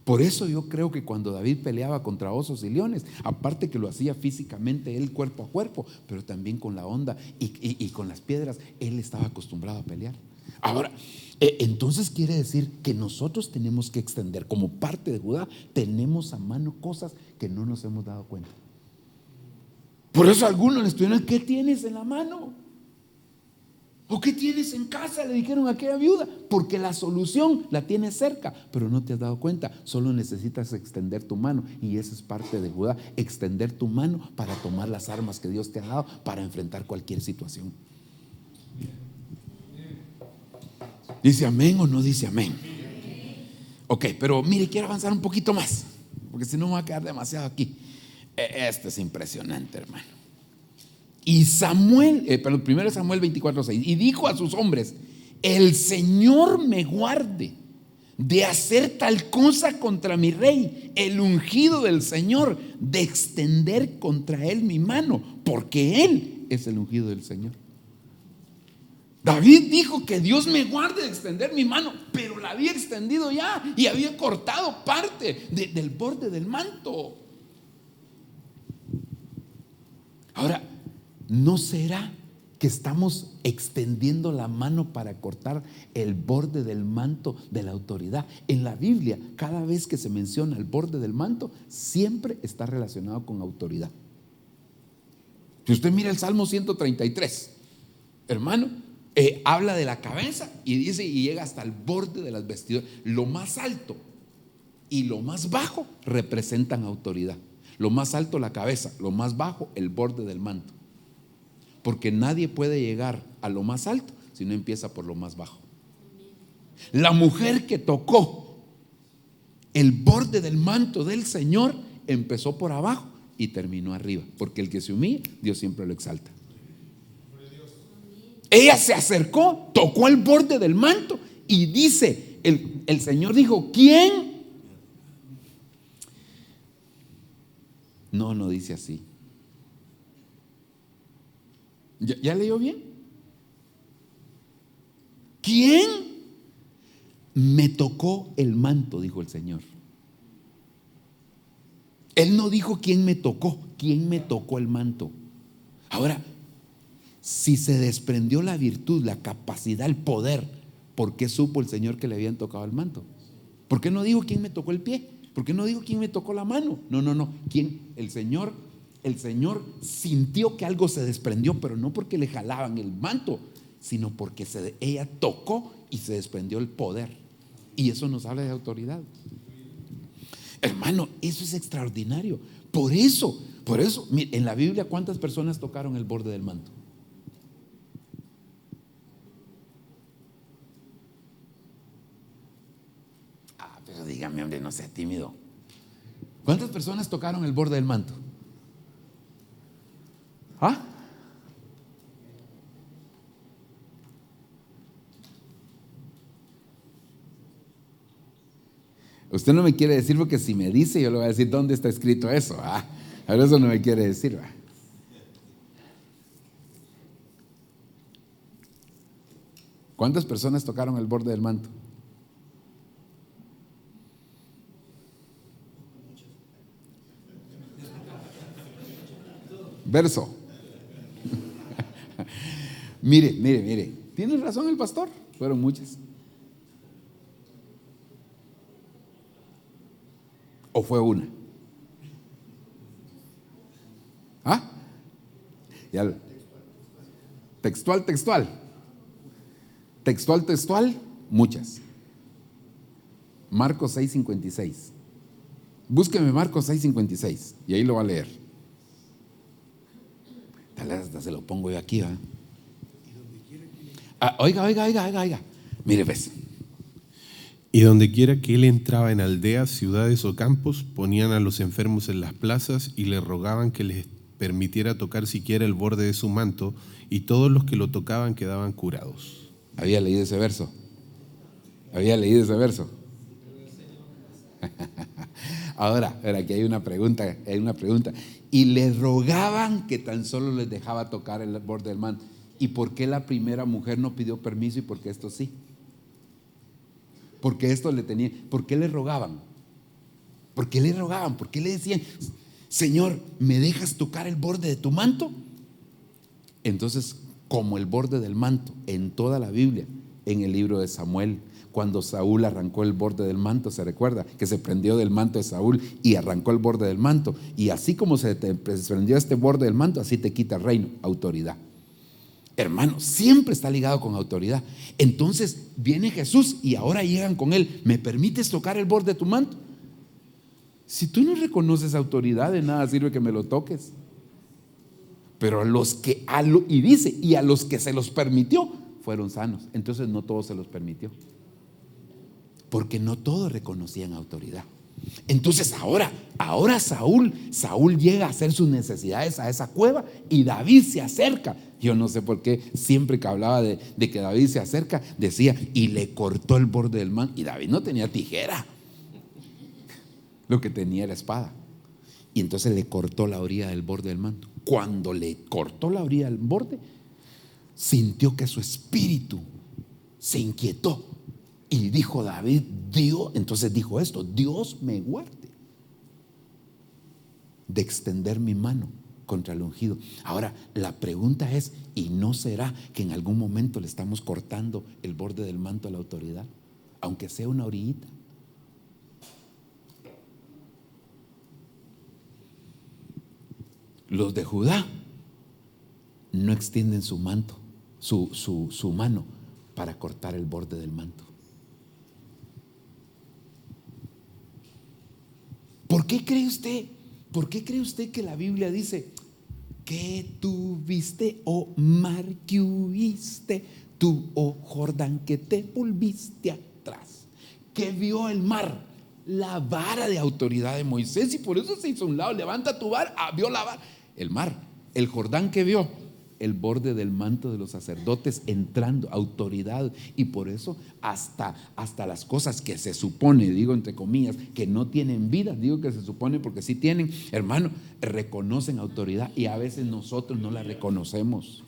Por eso yo creo que cuando David peleaba contra osos y leones, aparte que lo hacía físicamente él cuerpo a cuerpo, pero también con la honda y con las piedras, él estaba acostumbrado a pelear. Ahora, entonces quiere decir que nosotros tenemos que extender, como parte de Judá, tenemos a mano cosas que no nos hemos dado cuenta. Por eso algunos les preguntan: ¿qué tienes en la mano? ¿O qué tienes en casa?, le dijeron a aquella viuda. Porque la solución la tienes cerca, pero no te has dado cuenta. Solo necesitas extender tu mano. Y esa es parte de Judá, extender tu mano para tomar las armas que Dios te ha dado para enfrentar cualquier situación. ¿Dice amén o no dice amén? Ok, pero mire, quiero avanzar un poquito más, porque si no me va a quedar demasiado aquí. Esto es impresionante, hermano. Y Samuel, pero primero Samuel 24:6, y dijo a sus hombres: el Señor me guarde de hacer tal cosa contra mi rey, el ungido del Señor, de extender contra él mi mano, porque él es el ungido del Señor. David dijo que Dios me guarde de extender mi mano, pero la había extendido ya y había cortado parte del borde del manto. Ahora, ¿no será que estamos extendiendo la mano para cortar el borde del manto de la autoridad? En la Biblia, cada vez que se menciona el borde del manto, siempre está relacionado con autoridad. Si usted mira el Salmo 133, hermano, habla de la cabeza y dice, y llega hasta el borde de las vestiduras. Lo más alto y lo más bajo representan autoridad. Lo más alto, la cabeza; lo más bajo, el borde del manto. Porque nadie puede llegar a lo más alto si no empieza por lo más bajo. La mujer que tocó el borde del manto del Señor empezó por abajo y terminó arriba, porque el que se humilla, Dios siempre lo exalta. Ella se acercó, tocó el borde del manto y dice, el Señor dijo: ¿quién? No dice así. ¿Ya leyó bien? ¿Quién me tocó el manto?, dijo el Señor. Él no dijo quién me tocó, quién me tocó el manto. Ahora, si se desprendió la virtud, la capacidad, el poder, ¿por qué supo el Señor que le habían tocado el manto? ¿Por qué no dijo quién me tocó el pie? ¿Por qué no dijo quién me tocó la mano? No. ¿Quién? El Señor sintió que algo se desprendió, pero no porque le jalaban el manto, sino porque ella tocó y se desprendió el poder. Y eso nos habla de autoridad. Hermano, eso es extraordinario. Por eso, mire, en la Biblia, ¿cuántas personas tocaron el borde del manto? Pero dígame, hombre, no sea tímido. ¿Cuántas personas tocaron el borde del manto? ¿Ah? Usted no me quiere decir, porque si me dice, yo le voy a decir dónde está escrito eso. Ahora eso no me quiere decir. ¿Cuántas personas tocaron el borde del manto? Verso. Mire. Tiene razón el pastor. Fueron muchas. ¿O fue una? Ya. Textual, muchas. Marcos 6:56. Búsqueme Marcos 6:56 y ahí lo va a leer. Tal vez hasta se lo pongo yo aquí, ¿va? Oiga. Mire, ves. Y donde quiera que él entraba, en aldeas, ciudades o campos, ponían a los enfermos en las plazas y le rogaban que les permitiera tocar siquiera el borde de su manto, y todos los que lo tocaban quedaban curados. ¿Había leído ese verso? Ahora, aquí hay una pregunta. Y les rogaban que tan solo les dejaba tocar el borde del manto. ¿Y por qué la primera mujer no pidió permiso y por qué esto sí? Porque esto le tenía. ¿Por qué le rogaban? ¿Por qué le decían: Señor, ¿me dejas tocar el borde de tu manto? Entonces, como el borde del manto en toda la Biblia, en el libro de Samuel, cuando Saúl arrancó el borde del manto, ¿se recuerda? Que se prendió del manto de Saúl y arrancó el borde del manto. Y así como se te prendió este borde del manto, así te quita el reino, autoridad. hermano, siempre está ligado con autoridad. Entonces viene Jesús y ahora llegan con él: ¿me permites tocar el borde de tu manto? Si tú no reconoces autoridad, de nada sirve que me lo toques. Pero a los que, y dice, y a los que se los permitió, fueron sanos. Entonces no todos se los permitió, porque no todos reconocían autoridad. Entonces ahora Saúl llega a hacer sus necesidades a esa cueva y David se acerca. Yo no sé por qué siempre que hablaba de que David se acerca, decía: y le cortó el borde del manto. Y David no tenía tijera, lo que tenía era espada. Y entonces le cortó la orilla del borde del manto. Cuando le cortó la orilla del borde, sintió que su espíritu se inquietó. Y dijo David: entonces dijo esto: Dios me guarde de extender mi mano contra el ungido. Ahora la pregunta es: ¿y no será que en algún momento le estamos cortando el borde del manto a la autoridad, aunque sea una orillita? Los de Judá no extienden su manto, su mano para cortar el borde del manto. ¿Por qué cree usted que la Biblia dice: ¿qué tuviste, oh mar, que huiste, tú, oh Jordán, que te volviste atrás? ¿Qué vio el mar? La vara de autoridad de Moisés, y por eso se hizo a un lado. Levanta tu vara. Vio la vara. El mar. El Jordán, ¿qué vio? El borde del manto de los sacerdotes entrando, autoridad. Y por eso hasta las cosas que se supone, digo entre comillas, que no tienen vida, digo que se supone porque sí tienen, hermano, reconocen autoridad, y a veces nosotros no la reconocemos.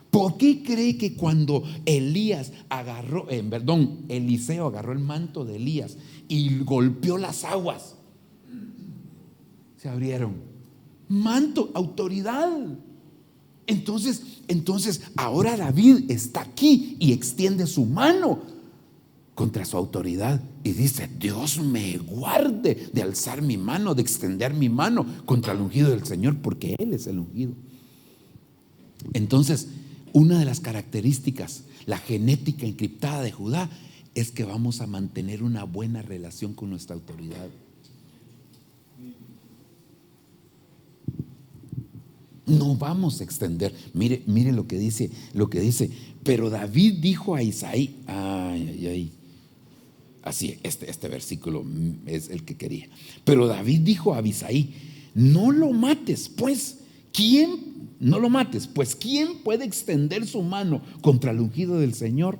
¿Por qué cree que cuando Eliseo agarró el manto de Elías y golpeó las aguas, se abrieron? Manto, autoridad. Entonces ahora David está aquí y extiende su mano contra su autoridad y dice: Dios me guarde de alzar mi mano, de extender mi mano contra el ungido del Señor, porque Él es el ungido. Entonces, una de las características, la genética encriptada de Judá, es que vamos a mantener una buena relación con nuestra autoridad. No vamos a extender. Mire lo que dice. Pero David dijo a Isaí, así, este versículo es el que quería. Pero David dijo a Isaí: no lo mates, pues ¿quién puede extender su mano contra el ungido del Señor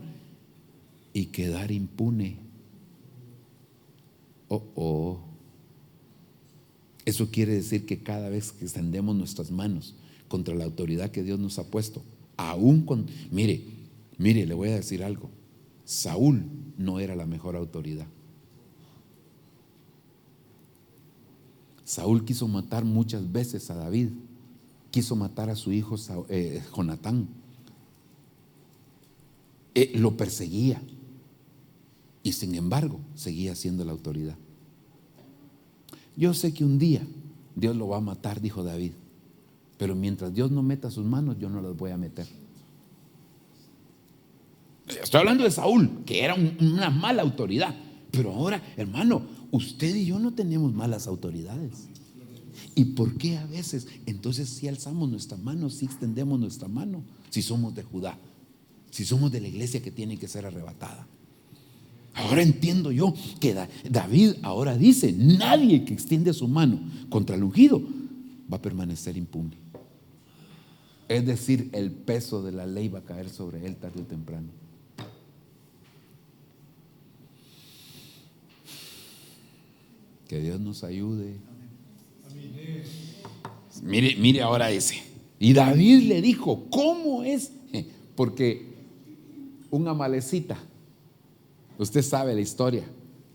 y quedar impune? Eso quiere decir que cada vez que extendemos nuestras manos contra la autoridad que Dios nos ha puesto, mire, le voy a decir algo: Saúl no era la mejor autoridad. Saúl quiso matar muchas veces a David, quiso matar a su hijo Jonatán, lo perseguía, y sin embargo seguía siendo la autoridad. Yo sé que un día Dios lo va a matar, dijo David, pero mientras Dios no meta sus manos, yo no las voy a meter. Estoy hablando de Saúl, que era una mala autoridad. Pero ahora, hermano, usted y yo no tenemos malas autoridades. ¿Y por qué a veces entonces si alzamos nuestra mano, si extendemos nuestra mano, si somos de Judá, si somos de la iglesia que tiene que ser arrebatada? Ahora entiendo yo que David ahora dice: nadie que extiende su mano contra el ungido va a permanecer impune. Es decir, el peso de la ley va a caer sobre él tarde o temprano. Que Dios nos ayude. Mire ahora ese. Y David le dijo: ¿cómo es? Porque un amalecita, usted sabe la historia.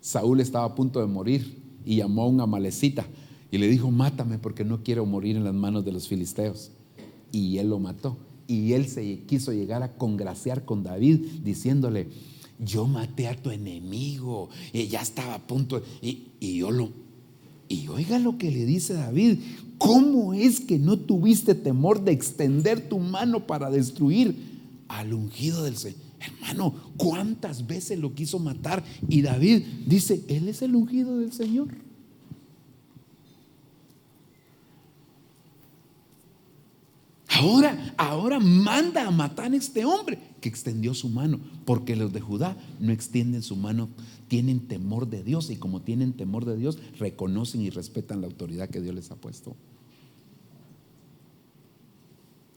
Saúl estaba a punto de morir y llamó a un amalecita y le dijo: mátame porque no quiero morir en las manos de los filisteos. Y él lo mató. Y él se quiso llegar a congraciar con David diciéndole: yo maté a tu enemigo, y ya estaba a punto y yo Y oiga lo que le dice David: ¿cómo es que no tuviste temor de extender tu mano para destruir al ungido del Señor? Hermano, ¿cuántas veces lo quiso matar? Y David dice: Él es el ungido del Señor. Ahora manda a matar a este hombre que extendió su mano, porque los de Judá no extienden su mano, tienen temor de Dios, y como tienen temor de Dios, reconocen y respetan la autoridad que Dios les ha puesto.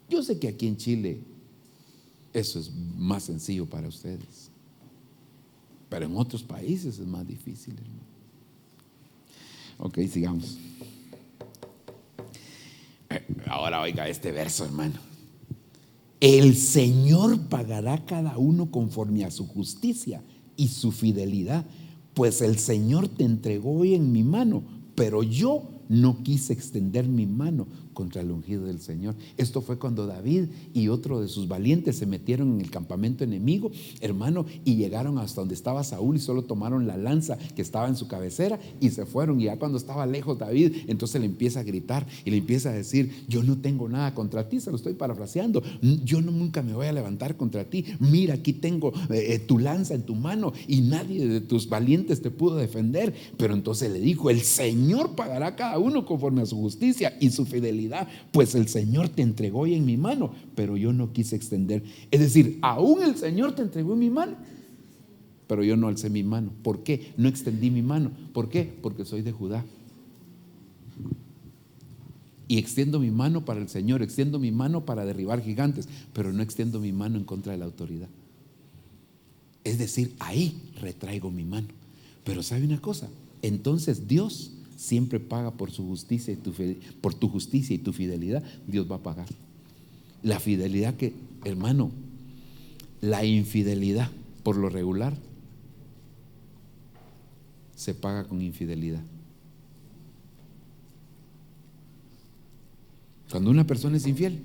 Yo sé que aquí en Chile eso es más sencillo para ustedes, pero en otros países es más difícil, hermano. Ok, sigamos. Ahora oiga este verso, hermano: el Señor pagará a cada uno conforme a su justicia y su fidelidad, pues el Señor te entregó hoy en mi mano, pero yo no quise extender mi mano contra el ungido del Señor. Esto fue cuando David y otro de sus valientes se metieron en el campamento enemigo, hermano, y llegaron hasta donde estaba Saúl y solo tomaron la lanza que estaba en su cabecera y se fueron. Y ya cuando estaba lejos David, entonces le empieza a gritar y le empieza a decir: yo no tengo nada contra ti, se lo estoy parafraseando, yo nunca me voy a levantar contra ti. Mira, aquí tengo tu lanza en tu mano y nadie de tus valientes te pudo defender. Pero entonces le dijo: el Señor pagará a cada uno conforme a su justicia y su fidelidad, pues el Señor te entregó hoy en mi mano, pero yo no quise extender. Es decir, aún el Señor te entregó en mi mano, pero yo no alcé mi mano. ¿Por qué? No extendí mi mano. ¿Por qué? Porque soy de Judá y extiendo mi mano para el Señor, extiendo mi mano para derribar gigantes, pero no extiendo mi mano en contra de la autoridad. Es decir, ahí retraigo mi mano. Pero ¿sabe una cosa? Entonces Dios siempre paga por su justicia por tu justicia y tu fidelidad. Dios va a pagar la fidelidad que, hermano, la infidelidad por lo regular se paga con infidelidad. Cuando una persona es infiel,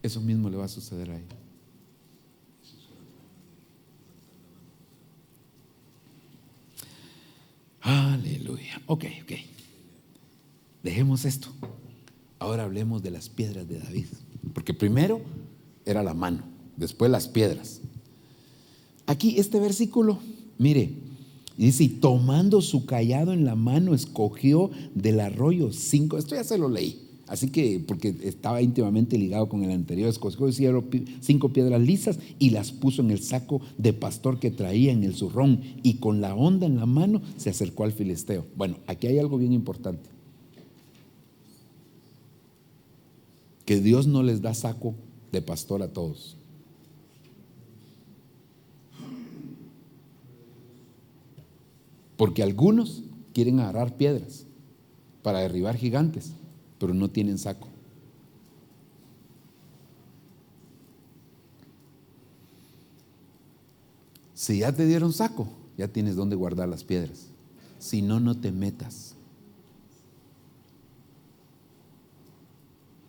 eso mismo le va a suceder a ella. Aleluya. Ok. Dejemos esto. Ahora hablemos de las piedras de David, porque primero era la mano, después las piedras. Aquí este versículo, mire, dice: y tomando su cayado en la mano, escogió del arroyo 5. Esto ya se lo leí, así que porque estaba íntimamente ligado con el anterior. Escogió 5 piedras lisas y las puso en el saco de pastor que traía en el zurrón, y con la honda en la mano se acercó al filisteo. Bueno, aquí hay algo bien importante: que Dios no les da saco de pastor a todos. Porque algunos quieren agarrar piedras para derribar gigantes, pero no tienen saco. Si ya te dieron saco, ya tienes donde guardar las piedras. Si no, no te metas.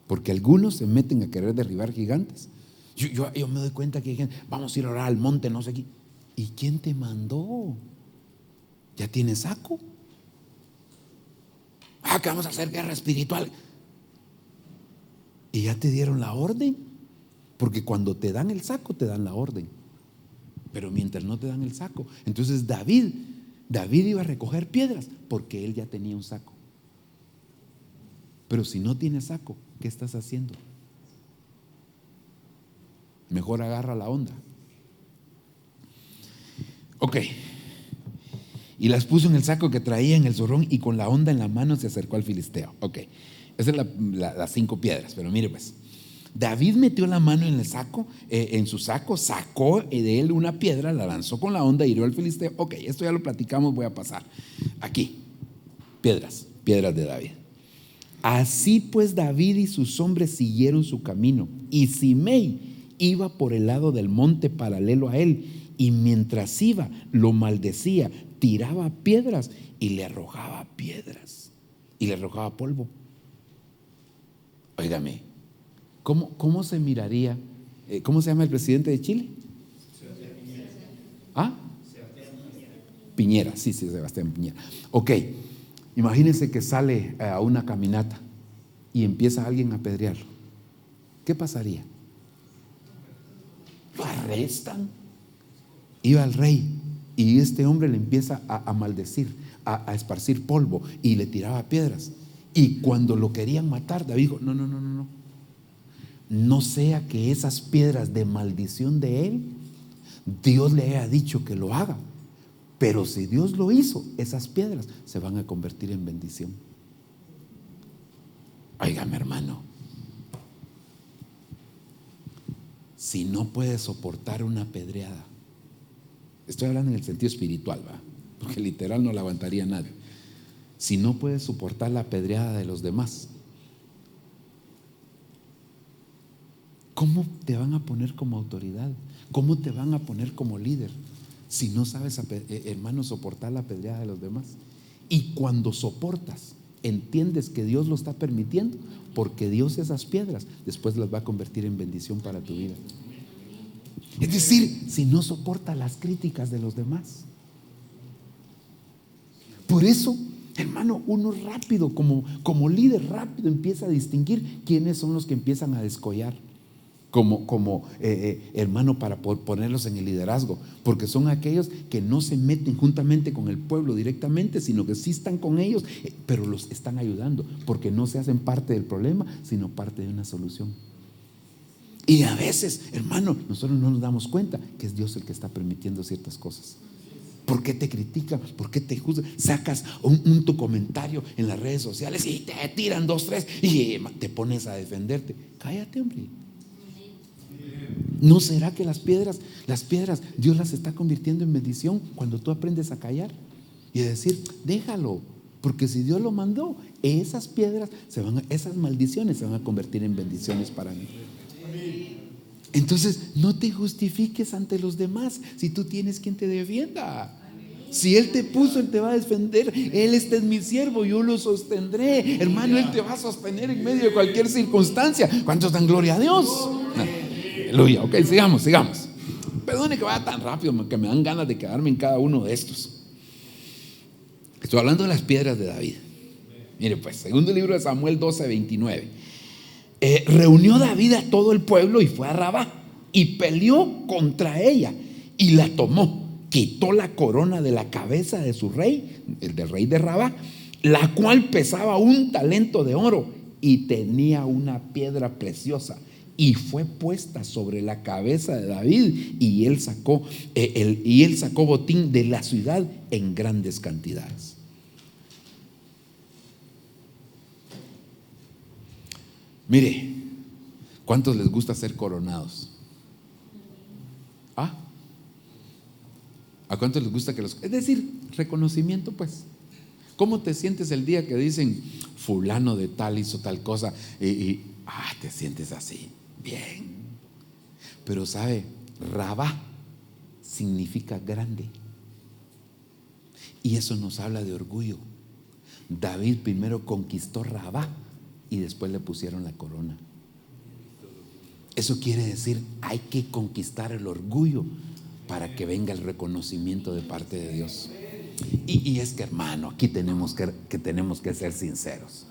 Porque algunos se meten a querer derribar gigantes. Yo me doy cuenta que hay gente: vamos a ir a orar al monte, no sé qué. ¿Y quién te mandó? ¿Ya tienes saco? Que vamos a hacer guerra espiritual. Y ya te dieron la orden. Porque cuando te dan el saco, te dan la orden. Pero mientras no te dan el saco. Entonces David iba a recoger piedras porque él ya tenía un saco. Pero si no tienes saco, ¿qué estás haciendo? Mejor agarra la onda. Ok. Y las puso en el saco que traía en el zurrón, y con la honda en la mano se acercó al filisteo. Ok. Esas son las 5 piedras. Pero mire pues, David metió la mano en el saco, en su saco, sacó de él una piedra, la lanzó con la honda y hirió al filisteo. Ok, esto ya lo platicamos, voy a pasar. Aquí, piedras de David. Así pues David y sus hombres siguieron su camino, y Simei iba por el lado del monte paralelo a él, y mientras iba lo maldecía, tiraba piedras y le arrojaba piedras y le arrojaba polvo. Óigame, ¿cómo se miraría? ¿Cómo se llama el presidente de Chile? ¿Ah? Piñera, sí, Sebastián Piñera. Ok, Imagínense que sale a una caminata y empieza alguien a apedrearlo. ¿Qué pasaría? Lo arrestan. Iba al rey y este hombre le empieza a maldecir, a esparcir polvo y le tiraba piedras. Y cuando lo querían matar, David dijo: no. No sea que esas piedras de maldición de él, Dios le haya dicho que lo haga. Pero si Dios lo hizo, esas piedras se van a convertir en bendición. Óigame, hermano, si no puedes soportar una apedreada, estoy hablando en el sentido espiritual, ¿va? Porque literal no la aguantaría nadie. Si no puedes soportar la apedreada de los demás, ¿cómo te van a poner como autoridad? ¿Cómo te van a poner como líder si no sabes, hermano, soportar la apedreada de los demás? Y cuando soportas, entiendes que Dios lo está permitiendo, porque Dios esas piedras después las va a convertir en bendición para tu vida. Es decir, si no soportas las críticas de los demás. Por eso, hermano, uno rápido, como líder, rápido empieza a distinguir quiénes son los que empiezan a descollar. Hermano, para ponerlos en el liderazgo, porque son aquellos que no se meten juntamente con el pueblo directamente, sino que sí están con ellos, pero los están ayudando, porque no se hacen parte del problema, sino parte de una solución. Y a veces, hermano, nosotros no nos damos cuenta que es Dios el que está permitiendo ciertas cosas. ¿Por qué te critican? ¿Por qué te juzgan? Sacas tu comentario en las redes sociales y te tiran 2, 3 y te pones a defenderte. Cállate, hombre. ¿No será que las piedras Dios las está convirtiendo en bendición cuando tú aprendes a callar y a decir: déjalo, porque si Dios lo mandó, esas piedras esas maldiciones se van a convertir en bendiciones para mí? Entonces, no te justifiques ante los demás si tú tienes quien te defienda. Si Él te puso, Él te va a defender. Él es mi siervo, yo lo sostendré. Hermano, Él te va a sostener en medio de cualquier circunstancia. ¿Cuántos dan gloria a Dios? Aleluya. Ok, sigamos. Perdone que vaya tan rápido, que me dan ganas de quedarme en cada uno de estos. Estoy hablando de las piedras de David. Mire pues, segundo libro de Samuel 12:29. Reunió David a todo el pueblo y fue a Rabá y peleó contra ella y la tomó. Quitó la corona de la cabeza de su rey, el del rey de Rabá, la cual pesaba 1 talento de oro y tenía una piedra preciosa, y fue puesta sobre la cabeza de David, y él sacó botín de la ciudad en grandes cantidades. Mire, ¿cuántos les gusta ser coronados? ¿Ah? ¿A cuántos les gusta es decir, reconocimiento, pues? ¿Cómo te sientes el día que dicen fulano de tal hizo tal cosa y te sientes así? Bien. Pero sabe, Rabá significa grande, y eso nos habla de orgullo. David primero conquistó Rabá y después le pusieron la corona. Eso quiere decir, hay que conquistar el orgullo para que venga el reconocimiento de parte de Dios. Y es que, hermano, aquí tenemos que ser sinceros.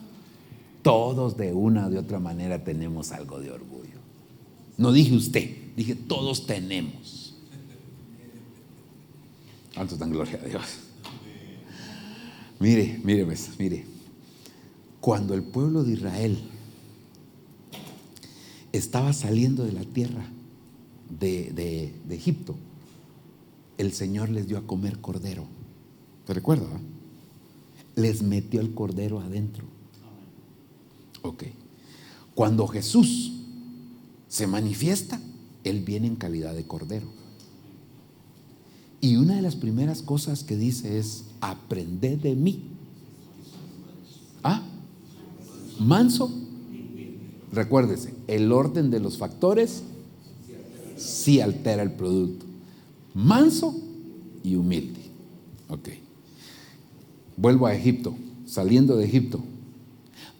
Todos de una o de otra manera tenemos algo de orgullo. No dije usted, dije todos tenemos. ¿Cuántos dan gloria a Dios? Mire. Cuando el pueblo de Israel estaba saliendo de la tierra de Egipto, el Señor les dio a comer cordero. ¿Te recuerdas? Les metió el cordero adentro. Ok. Cuando Jesús se manifiesta, Él viene en calidad de cordero. Y una de las primeras cosas que dice es: aprended de mí. Manso. Recuérdese, el orden de los factores sí altera el producto. Manso y humilde. Ok. Vuelvo a Egipto. Saliendo de Egipto,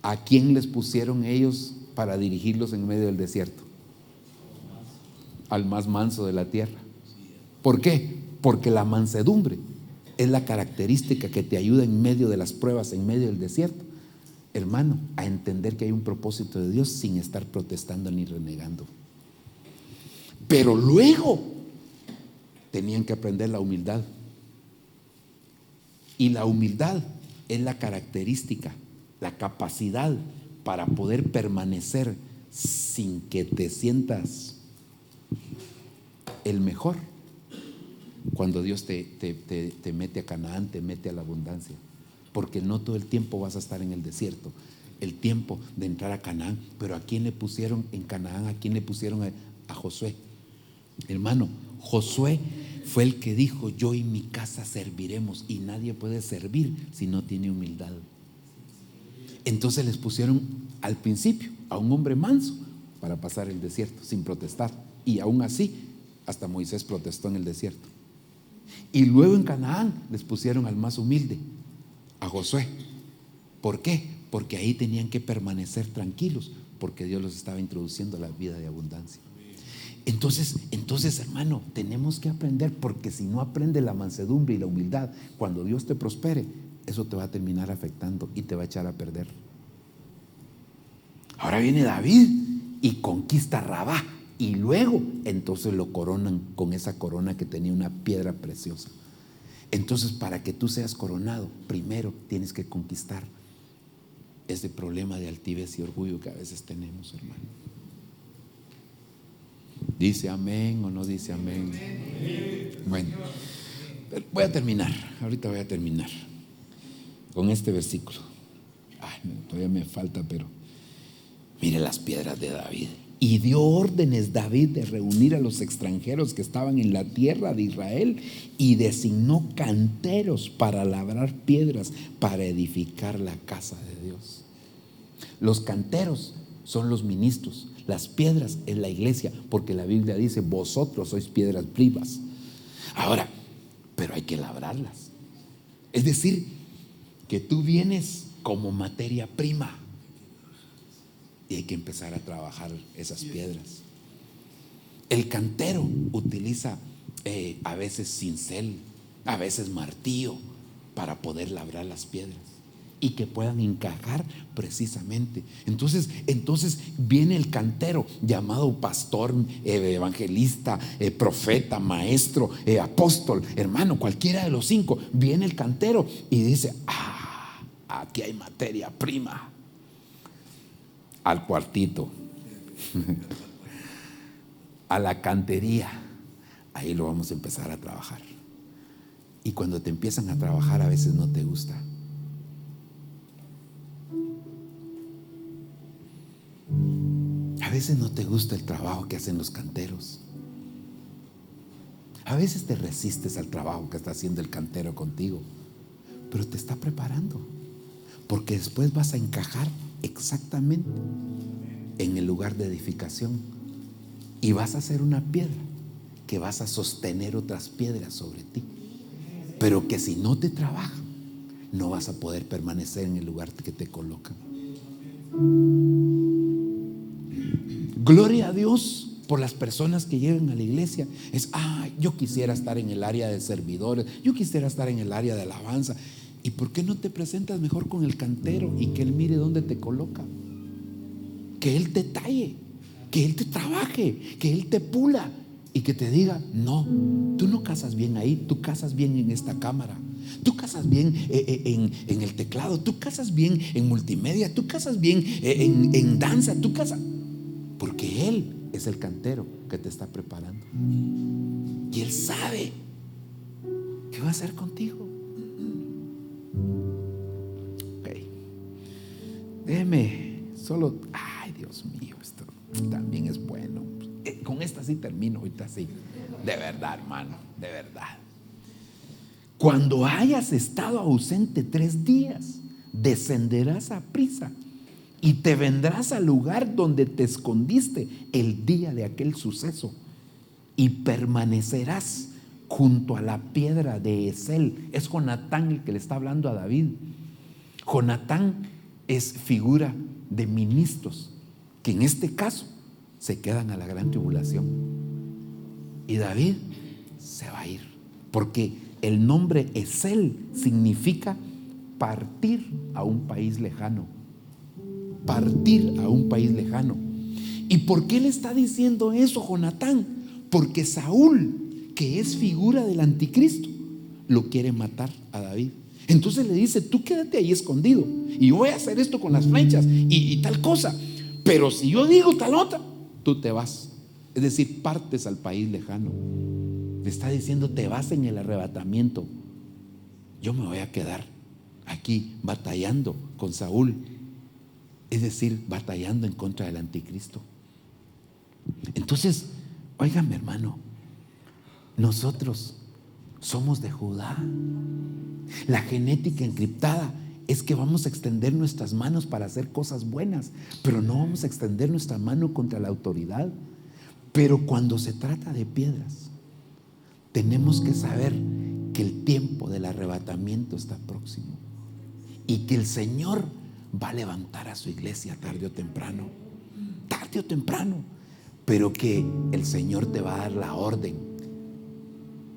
¿a quién les pusieron ellos para dirigirlos en medio del desierto? Al más manso de la tierra. ¿Por qué? Porque la mansedumbre es la característica que te ayuda en medio de las pruebas, en medio del desierto, hermano, a entender que hay un propósito de Dios sin estar protestando ni renegando. Pero luego tenían que aprender la humildad. Y la humildad es la característica, la capacidad para poder permanecer sin que te sientas el mejor. Cuando Dios te mete a Canaán, te mete a la abundancia. Porque no todo el tiempo vas a estar en el desierto. El tiempo de entrar a Canaán. Pero ¿a quién le pusieron en Canaán? ¿A quién le pusieron? A Josué. Hermano, Josué fue el que dijo: yo y mi casa serviremos. Y nadie puede servir si no tiene humildad. Entonces les pusieron al principio a un hombre manso para pasar el desierto sin protestar. Y aún así, hasta Moisés protestó en el desierto. Y luego en Canaán les pusieron al más humilde, a Josué. ¿Por qué? Porque ahí tenían que permanecer tranquilos, porque Dios los estaba introduciendo a la vida de abundancia. Entonces, hermano, tenemos que aprender, porque si no aprendes la mansedumbre y la humildad, cuando Dios te prospere, eso te va a terminar afectando y te va a echar a perder. Ahora viene David y conquista Rabá, y luego entonces lo coronan con esa corona que tenía una piedra preciosa. Entonces, para que tú seas coronado, primero tienes que conquistar ese problema de altivez y orgullo que a veces tenemos, hermano. ¿Dice amén o no dice amén? Bueno, voy a terminar. Ahorita voy a terminar con este versículo. Todavía me falta, pero mire las piedras de David. Y dio órdenes David de reunir a los extranjeros que estaban en la tierra de Israel, y designó canteros para labrar piedras para edificar la casa de Dios. Los canteros son los ministros, las piedras es la iglesia, porque la Biblia dice: vosotros sois piedras vivas. Ahora, pero hay que labrarlas. Es decir, que tú vienes como materia prima y hay que empezar a trabajar esas piedras. El cantero utiliza a veces cincel, a veces martillo, para poder labrar las piedras y que puedan encajar precisamente. Entonces viene el cantero, llamado pastor, evangelista, profeta, maestro, apóstol, hermano, cualquiera de los cinco. Viene el cantero y dice: aquí hay materia prima. Al cuartito, a la cantería, ahí lo vamos a empezar a trabajar. Y cuando te empiezan a trabajar, a veces no te gusta. A veces no te gusta el trabajo que hacen los canteros. A veces te resistes al trabajo que está haciendo el cantero contigo, pero te está preparando, porque después vas a encajar exactamente en el lugar de edificación y vas a ser una piedra que vas a sostener otras piedras sobre ti, pero que si no te trabajan, no vas a poder permanecer en el lugar que te colocan. Gloria a Dios por las personas que llegan a la iglesia. Yo quisiera estar en el área de servidores, yo quisiera estar en el área de alabanza. ¿Y por qué no te presentas mejor con el cantero y que él mire dónde te coloca? Que él te talle, que él te trabaje, que él te pula y que te diga: no, tú no casas bien ahí, tú casas bien en esta cámara, tú casas bien en el teclado, tú casas bien en multimedia, tú casas bien en danza, tú casas. Porque él es el cantero que te está preparando y él sabe qué va a hacer contigo. Déjeme solo, Dios mío, esto también es bueno. Con esta sí termino, ahorita sí. De verdad, hermano, de verdad. Cuando hayas estado ausente 3 días, descenderás a prisa y te vendrás al lugar donde te escondiste el día de aquel suceso, y permanecerás junto a la piedra de Esel. Es Jonatán el que le está hablando a David. Jonatán es figura de ministros que en este caso se quedan a la gran tribulación, y David se va a ir porque el nombre Esel significa partir a un país lejano. Partir a un país lejano. ¿Y por qué le está diciendo eso Jonatán? Porque Saúl, que es figura del anticristo, lo quiere matar a David. Entonces le dice: tú quédate ahí escondido y yo voy a hacer esto con las flechas y tal cosa, pero si yo digo tal otra, tú te vas. Es decir, partes al país lejano. Le está diciendo: te vas en el arrebatamiento, yo me voy a quedar aquí batallando con Saúl. Es decir, batallando en contra del anticristo. Entonces, óigame, hermano, nosotros somos de Judá. La genética encriptada es que vamos a extender nuestras manos para hacer cosas buenas, pero no vamos a extender nuestra mano contra la autoridad. Pero cuando se trata de piedras, tenemos que saber que el tiempo del arrebatamiento está próximo y que el Señor va a levantar a su iglesia tarde o temprano, pero que el Señor te va a dar la orden: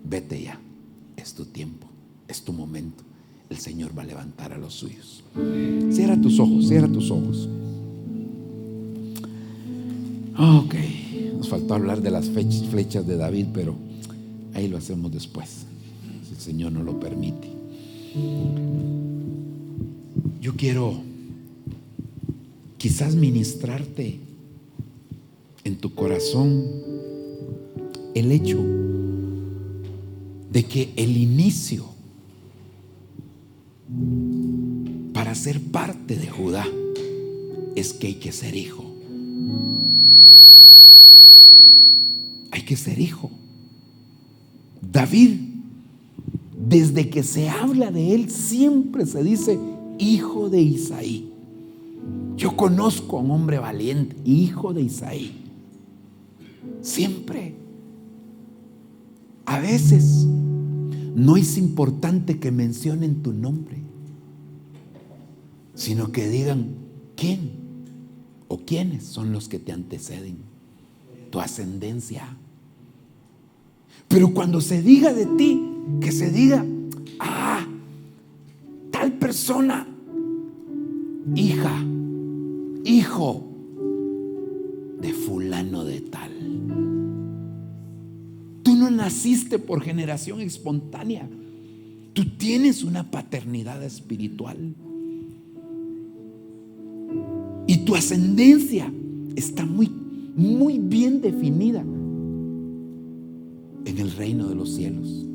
vete ya, es tu tiempo, es tu momento. El Señor va a levantar a los suyos. Cierra tus ojos. Ok, nos faltó hablar de las flechas de David, pero ahí lo hacemos después, si el Señor nos lo permite. Yo quiero quizás ministrarte en tu corazón el hecho de que el inicio para ser parte de Judá es que hay que ser hijo. Hay que ser hijo. David, desde que se habla de él, siempre se dice hijo de Isaí. Yo conozco a un hombre valiente, hijo de Isaí. Siempre. A veces no es importante que mencionen tu nombre, sino que digan quién o quiénes son los que te anteceden, tu ascendencia. Pero cuando se diga de ti, que se diga: tal persona, hija, hijo de fulano de tal. Tú no naciste por generación espontánea, tú tienes una paternidad espiritual y tu ascendencia está muy, muy bien definida en el reino de los cielos.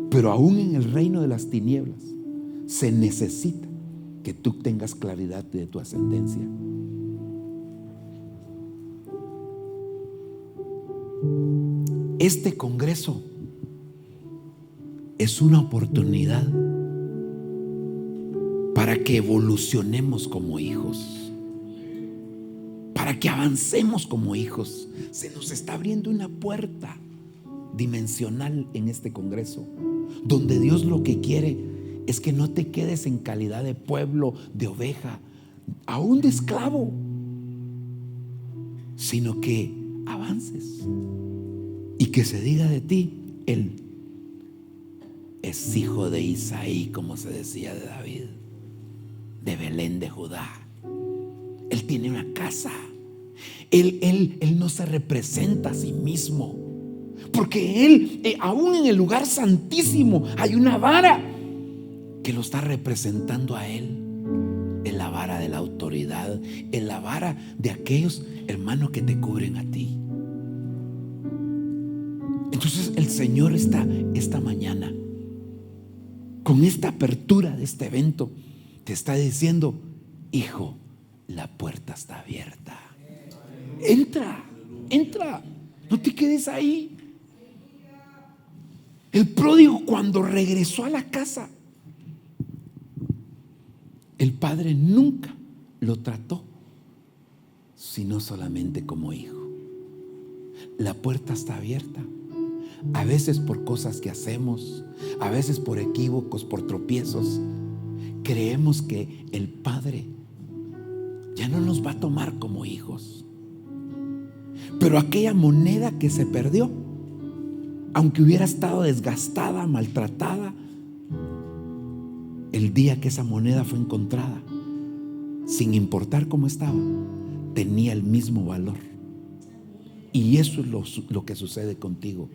Pero aún en el reino de las tinieblas se necesita que tú tengas claridad de tu ascendencia. Este congreso es una oportunidad para que evolucionemos como hijos, para que avancemos como hijos. Se nos está abriendo una puerta dimensional en este congreso, donde Dios lo que quiere es que no te quedes en calidad de pueblo, de oveja, aún de esclavo, sino que avances y que se diga de ti: él es hijo de Isaí, como se decía de David, de Belén de Judá. Él tiene una casa. Él no se representa a sí mismo, porque él, aún en el lugar santísimo, hay una vara que lo está representando a él. Es la vara de la autoridad, es la vara de aquellos hermanos que te cubren a ti. Entonces el Señor está esta mañana, con esta apertura de este evento, te está diciendo: hijo, la puerta está abierta. Entra, no te quedes ahí. El pródigo, cuando regresó a la casa, el padre nunca lo trató sino solamente como hijo. La puerta está abierta. A veces por cosas que hacemos, a veces por equívocos, por tropiezos, creemos que el Padre ya no nos va a tomar como hijos. Pero aquella moneda que se perdió, aunque hubiera estado desgastada, maltratada, el día que esa moneda fue encontrada, sin importar cómo estaba, tenía el mismo valor. Y eso es lo que sucede contigo,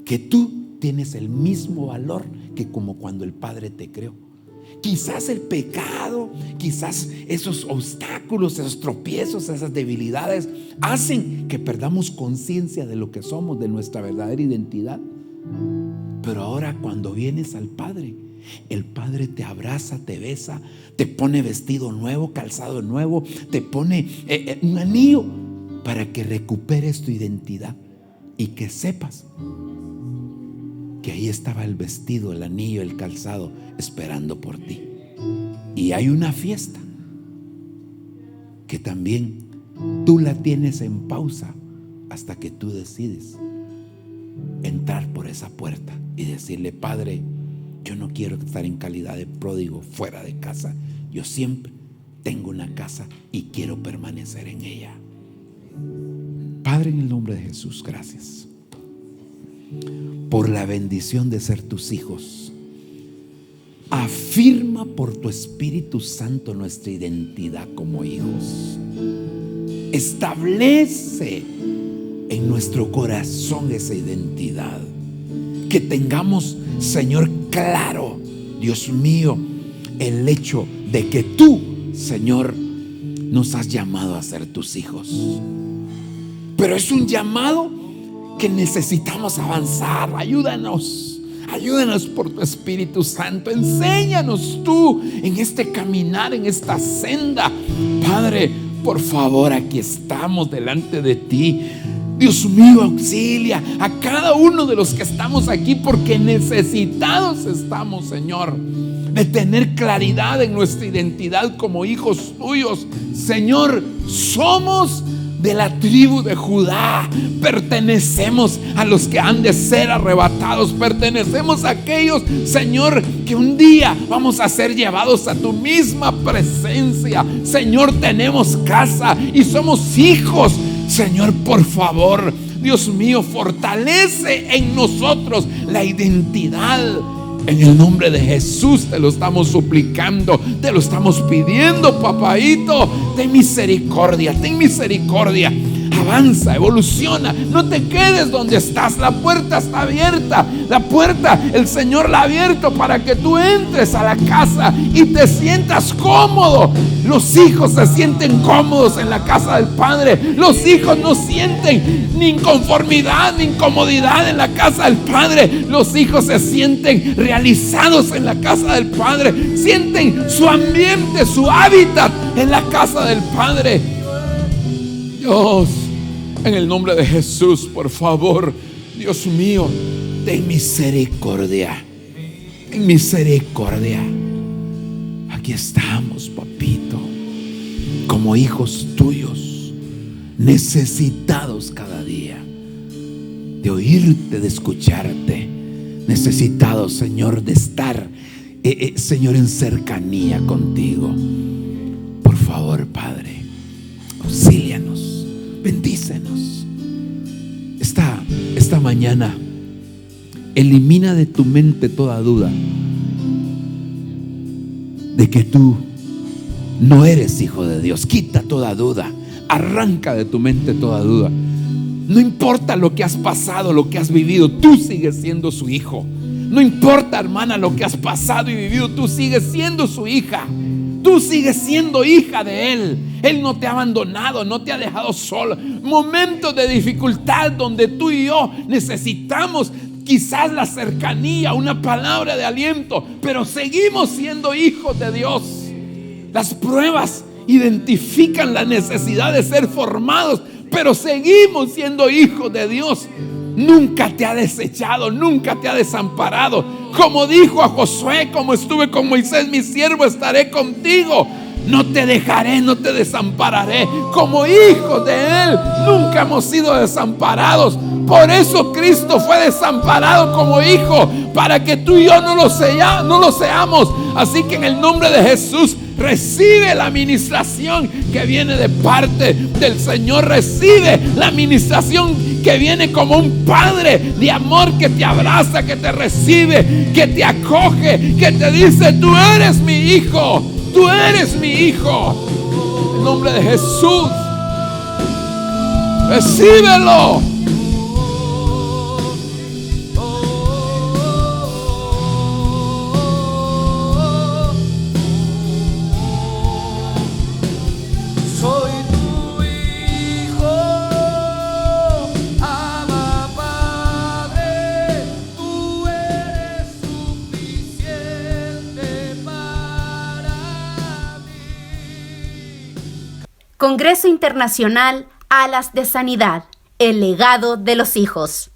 que tú tienes el mismo valor que como cuando el Padre te creó. Quizás el pecado, quizás esos obstáculos, esos tropiezos, esas debilidades hacen que perdamos conciencia de lo que somos, de nuestra verdadera identidad. Pero ahora cuando vienes al Padre, el Padre te abraza, te besa, te pone vestido nuevo, calzado nuevo, te pone un anillo para que recuperes tu identidad y que sepas que ahí estaba el vestido, el anillo, el calzado esperando por ti. Y hay una fiesta que también tú la tienes en pausa hasta que tú decides entrar por esa puerta y decirle: Padre, yo no quiero estar en calidad de pródigo fuera de casa. Yo siempre tengo una casa y quiero permanecer en ella. Padre, en el nombre de Jesús, gracias por la bendición de ser tus hijos. Afirma por tu Espíritu Santo nuestra identidad como hijos. Establece en nuestro corazón esa identidad. Que tengamos, Señor, claro, Dios mío, el hecho de que tú, Señor, nos has llamado a ser tus hijos. Pero es un llamado que necesitamos avanzar. Ayúdanos por tu Espíritu Santo. Enséñanos tú en este caminar, en esta senda. Padre, por favor, aquí estamos delante de ti. Dios mío, auxilia a cada uno de los que estamos aquí, porque necesitados estamos, Señor, de tener claridad en nuestra identidad como hijos tuyos. Señor, somos de la tribu de Judá, pertenecemos a los que han de ser arrebatados, pertenecemos a aquellos, Señor, que un día vamos a ser llevados a tu misma presencia. Señor, tenemos casa y somos hijos. Señor, por favor, Dios mío, fortalece en nosotros la identidad. En el nombre de Jesús te lo estamos suplicando, te lo estamos pidiendo, papaito. Ten misericordia, ten misericordia. Avanza, evoluciona, no te quedes donde estás. La puerta está abierta. La puerta el Señor la ha abierto para que tú entres a la casa y te sientas cómodo. Los hijos se sienten cómodos en la casa del Padre. Los hijos no sienten ni inconformidad ni incomodidad en la casa del Padre. Los hijos se sienten realizados en la casa del Padre. Sienten su ambiente, su hábitat en la casa del Padre. Dios, en el nombre de Jesús, por favor, Dios mío, ten misericordia. Ten misericordia. Aquí estamos, papito, como hijos tuyos, necesitados cada día de oírte, de escucharte, necesitados, Señor, de estar, Señor, en cercanía contigo. Por favor, Padre, auxílianos, bendícenos. Esta mañana, elimina de tu mente toda duda de que tú no eres hijo de Dios. Quita toda duda, arranca de tu mente toda duda. No importa lo que has pasado, lo que has vivido, tú sigues siendo su hijo. No importa, hermana, lo que has pasado y vivido, tú sigues siendo su hija. Tú sigues siendo hija de Él. Él no te ha abandonado, no te ha dejado solo. Momentos de dificultad donde tú y yo necesitamos quizás la cercanía, una palabra de aliento, pero seguimos siendo hijos de Dios. Las pruebas identifican la necesidad de ser formados, pero seguimos siendo hijos de Dios. Nunca te ha desechado, nunca te ha desamparado. Como dijo a Josué, como estuve con Moisés, mi siervo, estaré contigo. No te dejaré, no te desampararé. Como hijos de Él, nunca hemos sido desamparados. Por eso Cristo fue desamparado como hijo, para que tú y yo no lo seamos. Así que en el nombre de Jesús, recibe la administración que viene de parte del Señor. Recibe la administración que viene como un padre de amor que te abraza, que te recibe, que te acoge, que te dice: tú eres mi hijo, tú eres mi hijo. En el nombre de Jesús, recíbelo. Congreso Internacional Alas de Sanidad, el legado de los hijos.